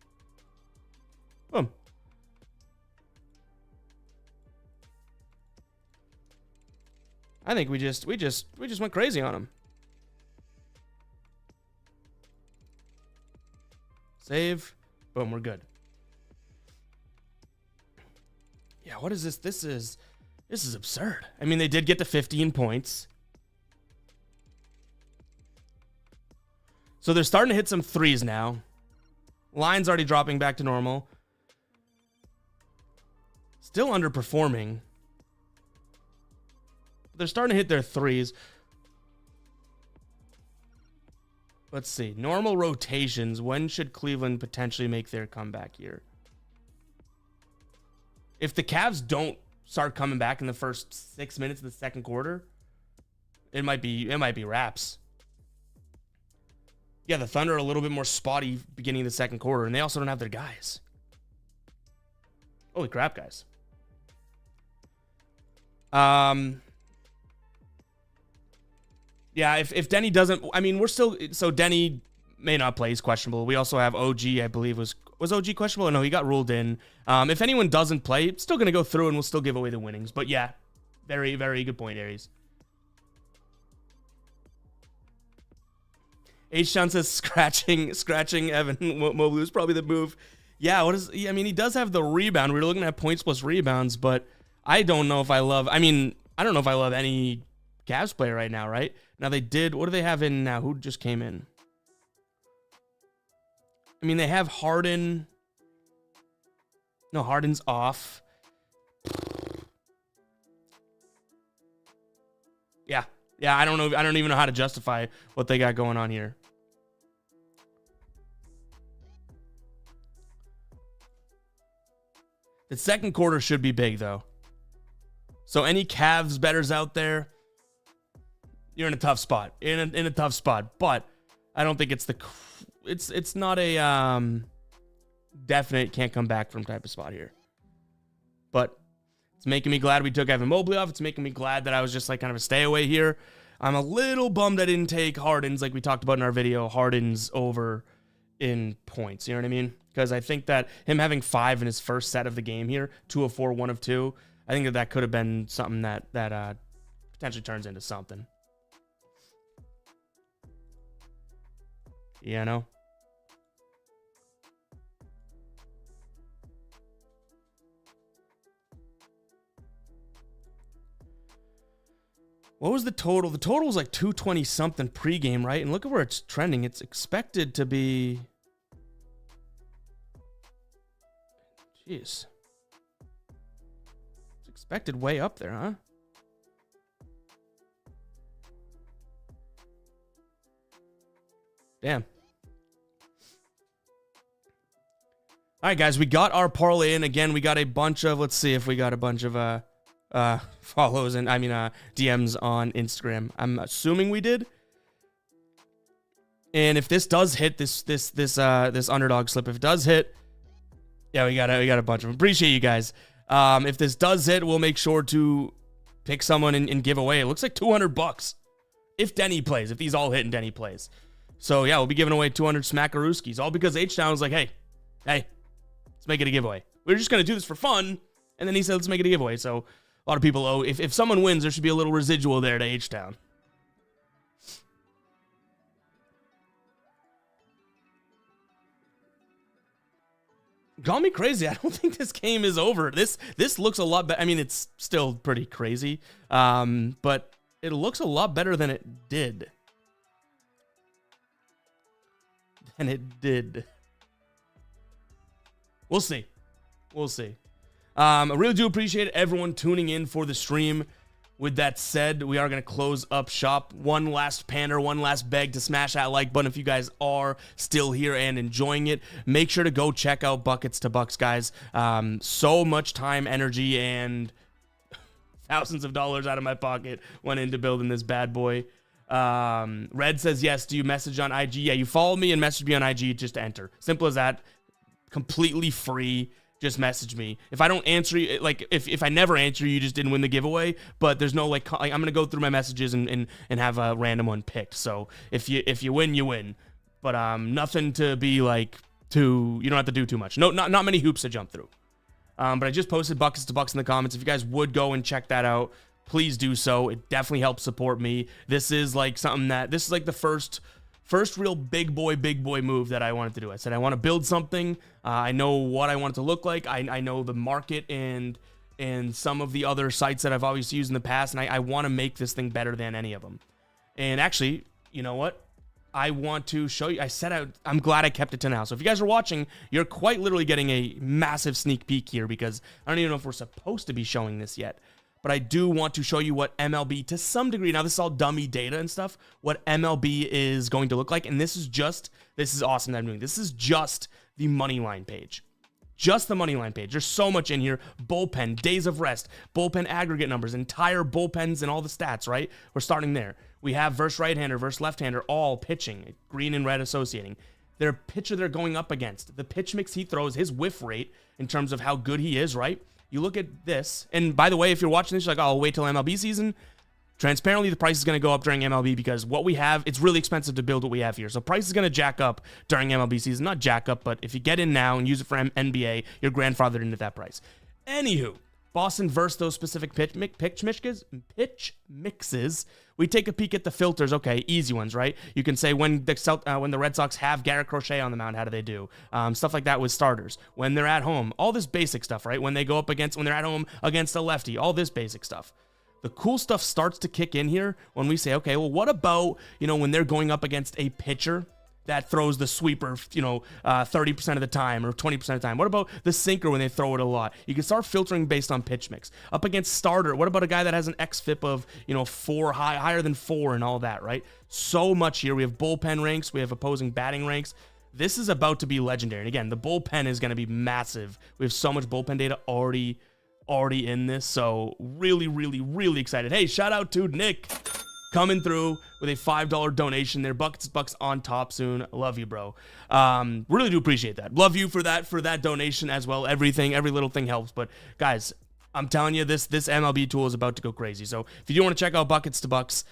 Boom. I think we just went crazy on him. Save. Boom, we're good. Yeah, what is this? This is absurd. I mean, they did get to 15 points. So they're starting to hit some threes now. Line's already dropping back to normal. Still underperforming. They're starting to hit their threes. Let's see. Normal rotations. When should Cleveland potentially make their comeback here? If the Cavs don't start coming back in the first 6 minutes of the second quarter, it might be wraps. Yeah, the Thunder are a little bit more spotty beginning of the second quarter, and they also don't have their guys. Holy crap, guys. Yeah, if Denny doesn't, I mean, we're still, so Denny may not play, he's questionable. We also have OG, I believe, was OG questionable? No, he got ruled in. If anyone doesn't play, it's still going to go through and we'll still give away the winnings. But yeah, very, very good point, Aries. H-Town says scratching Evan Mobley was probably the move. Yeah, I mean, he does have the rebound. We were looking at points plus rebounds, but I don't know if I love any Cavs player right now, right? Now what do they have in now? Who just came in? I mean, they have Harden. No, Harden's off. Yeah, I don't know. I don't even know how to justify what they got going on here. The second quarter should be big, though. So any Cavs bettors out there, you're in a tough spot. In a tough spot. But I don't think it's not a definite can't come back from type of spot here. But it's making me glad we took Evan Mobley off. It's making me glad that I was just like kind of a stay away here. I'm a little bummed I didn't take Harden's, like we talked about in our video, Harden's over in points. You know what I mean? Because I think that him having 5 in his first set of the game here, 2 of 4, 1 of 2, I think that could have been something that potentially turns into something. You know? What was the total? The total was like 220 something pregame, right? And look at where it's trending. It's expected to be. Jeez. It's expected way up there, huh? Damn. All right, guys, we got our parlay in. Again, we got a bunch of, let's see if we got a bunch of follows and DMs on Instagram. I'm assuming we did. And if this does hit, this underdog slip, if it does hit, yeah, we got a bunch of them. Appreciate you guys. If this does hit, we'll make sure to pick someone and give away. It looks like $200 if Denny plays, if these all hit and Denny plays. So yeah, we'll be giving away 200 smackarooskies, all because H-Town was like, hey, let's make it a giveaway. We're just gonna do this for fun, and then he said, let's make it a giveaway. So a lot of people owe. If someone wins, there should be a little residual there to H-Town. Call me crazy. I don't think this game is over. This looks a lot better. I mean, it's still pretty crazy, but it looks a lot better than it did. We'll see. I really do appreciate everyone tuning in for the stream. With that said, we are going to close up shop. One last pander, one last beg to smash that like button if you guys are still here and enjoying it. Make sure to go check out Buckets to Bucks, guys. So much time, energy, and thousands of dollars out of my pocket went into building this bad boy. Red says, yes, do you message on IG? Yeah, you follow me and message me on IG just to enter. Simple as that. Completely free. Just message me. If I don't answer you, like if I never answer you, just didn't win the giveaway. But there's no like I'm gonna go through my messages and have a random one picked. So if you win, you win. But nothing to be like you don't have to do too much. No, not many hoops to jump through. But I just posted Buckets to Bucks in the comments. If you guys would go and check that out, please do so. It definitely helps support me. This is like this is like the first real big boy move that I wanted to do. I said I want to build something. I know what I want it to look like. I know the market and some of the other sites that I've always used in the past, and I want to make this thing better than any of them. And actually, you know what? I want to show you. I'm glad I kept it to now. So if you guys are watching, you're quite literally getting a massive sneak peek here, because I don't even know if we're supposed to be showing this yet. But I do want to show you what MLB, to some degree, now this is all dummy data and stuff, what MLB is going to look like. And this is awesome that I'm doing. This is just the money line page. Just the money line page. There's so much in here. Bullpen, days of rest, bullpen aggregate numbers, entire bullpens and all the stats, right? We're starting there. We have versus right-hander, versus left-hander, all pitching, green and red associating. Their pitcher they're going up against, the pitch mix he throws, his whiff rate in terms of how good he is, right? You look at this, and by the way, if you're watching this, you're like, oh, I'll wait till MLB season. Transparently, the price is going to go up during MLB because what we have, it's really expensive to build what we have here. So price is going to jack up during MLB season. Not jack up, but if you get in now and use it for NBA, you're grandfathered into that price. Anywho, Boston versus those specific pitch mixes. We take a peek at the filters. Okay, easy ones, right? You can say when the Red Sox have Garrett Crochet on the mound, how do they do? Stuff like that with starters. When they're at home, all this basic stuff, right? When they're at home against a lefty, all this basic stuff. The cool stuff starts to kick in here when we say, okay, well, what about, when they're going up against a pitcher that throws the sweeper, 30% of the time or 20% of the time? What about the sinker when they throw it a lot? You can start filtering based on pitch mix. Up against starter, what about a guy that has an xFIP of, 4, higher than 4 and all that, right? So much here. We have bullpen ranks. We have opposing batting ranks. This is about to be legendary. And again, the bullpen is going to be massive. We have so much bullpen data already in this. So really, really, really excited. Hey, shout out to Nick coming through with a $5 donation there. Bucks on top soon. Love you, bro. Really do appreciate that. Love you for that donation as well. Every little thing helps. But guys, I'm telling you, this MLB tool is about to go crazy. So if you do want to check out Buckets to Bucks,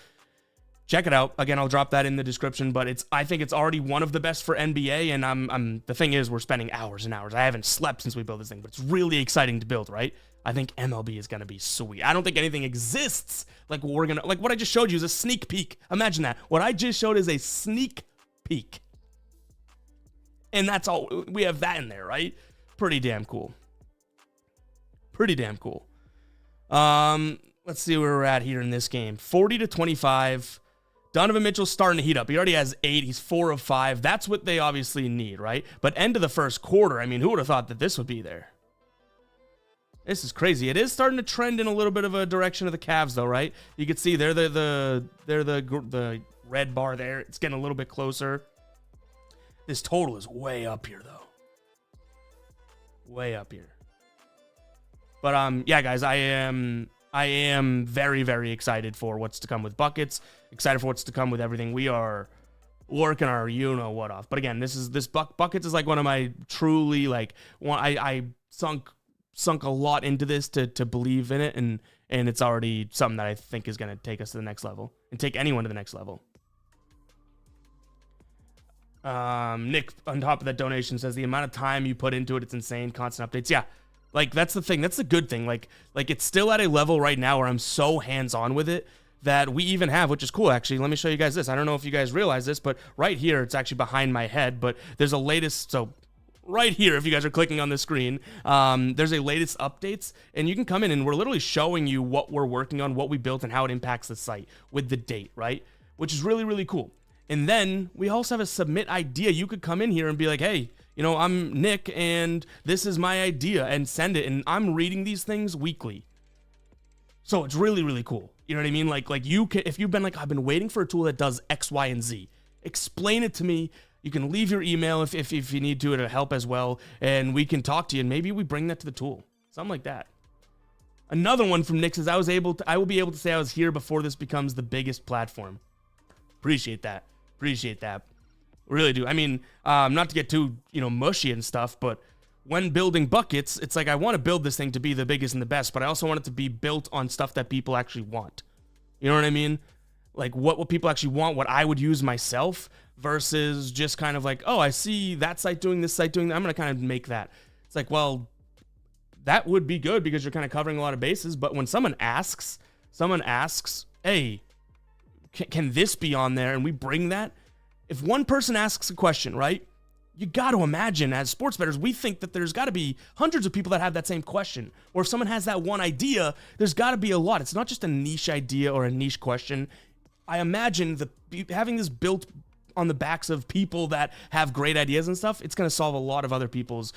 check it out. Again, I'll drop that in the description, but I think it's already one of the best for NBA, and the thing is, we're spending hours and hours. I haven't slept since we built this thing, but it's really exciting to build, right? I think MLB is going to be sweet. I don't think anything exists like what I just showed you is a sneak peek. Imagine that. What I just showed is a sneak peek. And that's all. We have that in there, right? Pretty damn cool. Let's see where we're at here in this game. 40-25. Donovan Mitchell's starting to heat up. He already has 8. He's 4 of 5. That's what they obviously need, right? But end of the first quarter, I mean, who would have thought that this would be there? This is crazy. It is starting to trend in a little bit of a direction of the Cavs, though, right? You can see they're the red bar there. It's getting a little bit closer. This total is way up here, though. Way up here. But yeah, guys, I am very, very excited for what's to come with Buckets. Excited for what's to come with everything. We are working our what off. But again, Buckets is like one of my truly I sunk a lot into this to believe in it, and it's already something that I think is going to take us to the next level and take anyone to the next level. Nick on top of that donation says the amount of time you put into it's insane. Constant updates. Yeah. That's the thing. That's the good thing. Like it's still at a level right now where I'm so hands-on with it that we even have, which is cool, actually. Let me show you guys this. I don't know if you guys realize this, but right here, it's actually behind my head, but there's a latest, so right here, if you guys are clicking on the screen, there's a latest updates, and you can come in, and we're literally showing you what we're working on, what we built, and how it impacts the site with the date, right? Which is really, really cool. And then we also have a submit idea. You could come in here and be like, hey, I'm Nick, and this is my idea, and send it. And I'm reading these things weekly. So it's really, really cool. You know what I mean? Like you can, if you've been like, I've been waiting for a tool that does X, Y, and Z, explain it to me. You can leave your email if you need to help as well, and we can talk to you, and maybe we bring that to the tool. Something like that. Another one from Nick says, I will be able to say I was here before this becomes the biggest platform. Appreciate that. Really do. I mean, not to get too, mushy and stuff, but when building Buckets, it's like I want to build this thing to be the biggest and the best, but I also want it to be built on stuff that people actually want. You know what I mean? Like what people actually want, what I would use myself versus just kind of like, oh, I see that site doing this, site doing that. I'm going to kind of make that. It's like, well, that would be good because you're kind of covering a lot of bases. But when someone asks, hey, can this be on there? And we bring that. If one person asks a question, right? You got to imagine as sports bettors, we think that there's got to be hundreds of people that have that same question. Or if someone has that one idea, there's got to be a lot. It's not just a niche idea or a niche question. I imagine having this built on the backs of people that have great ideas and stuff, it's going to solve a lot of other people's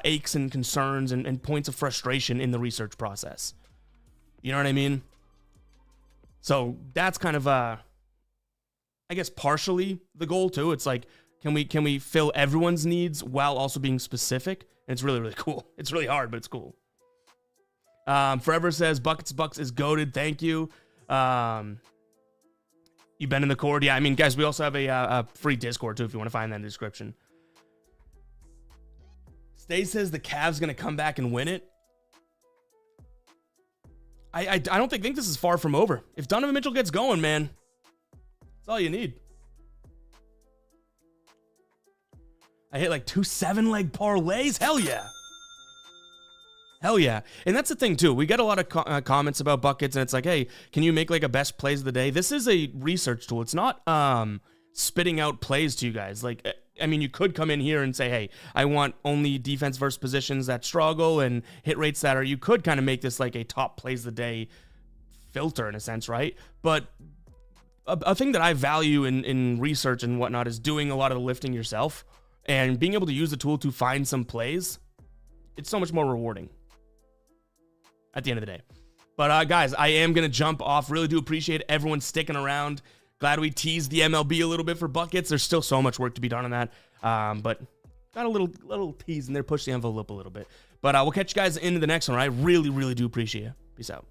aches and concerns and points of frustration in the research process. You know what I mean? So that's kind of, I guess, partially the goal too. It's like, can we fill everyone's needs while also being specific? And it's really, really cool. It's really hard, but it's cool. Forever says, Buckets Bucks is goated. Thank you. You've been in the Cord. Yeah, I mean, guys, we also have a free Discord, too, if you want to find that in the description. Stay says the Cavs going to come back and win it. I don't think this is far from over. If Donovan Mitchell gets going, man, that's all you need. I hit like 2 7-leg parlays. Hell yeah. Hell yeah. And that's the thing too. We get a lot of comments about buckets, and it's like, hey, can you make like a best plays of the day? This is a research tool. It's not spitting out plays to you guys. Like, I mean, you could come in here and say, hey, I want only defense versus positions that struggle and hit rates that are, you could kind of make this like a top plays of the day filter in a sense, right? But a thing that I value in research and whatnot is doing a lot of the lifting yourself and being able to use the tool to find some plays. It's so much more rewarding at the end of the day. But guys, I am going to jump off. Really do appreciate everyone sticking around. Glad we teased the MLB a little bit for buckets. There's still so much work to be done on that. But got a little tease in there, push the envelope a little bit. But we'll catch you guys into the next one. I really, really do appreciate you. Peace out.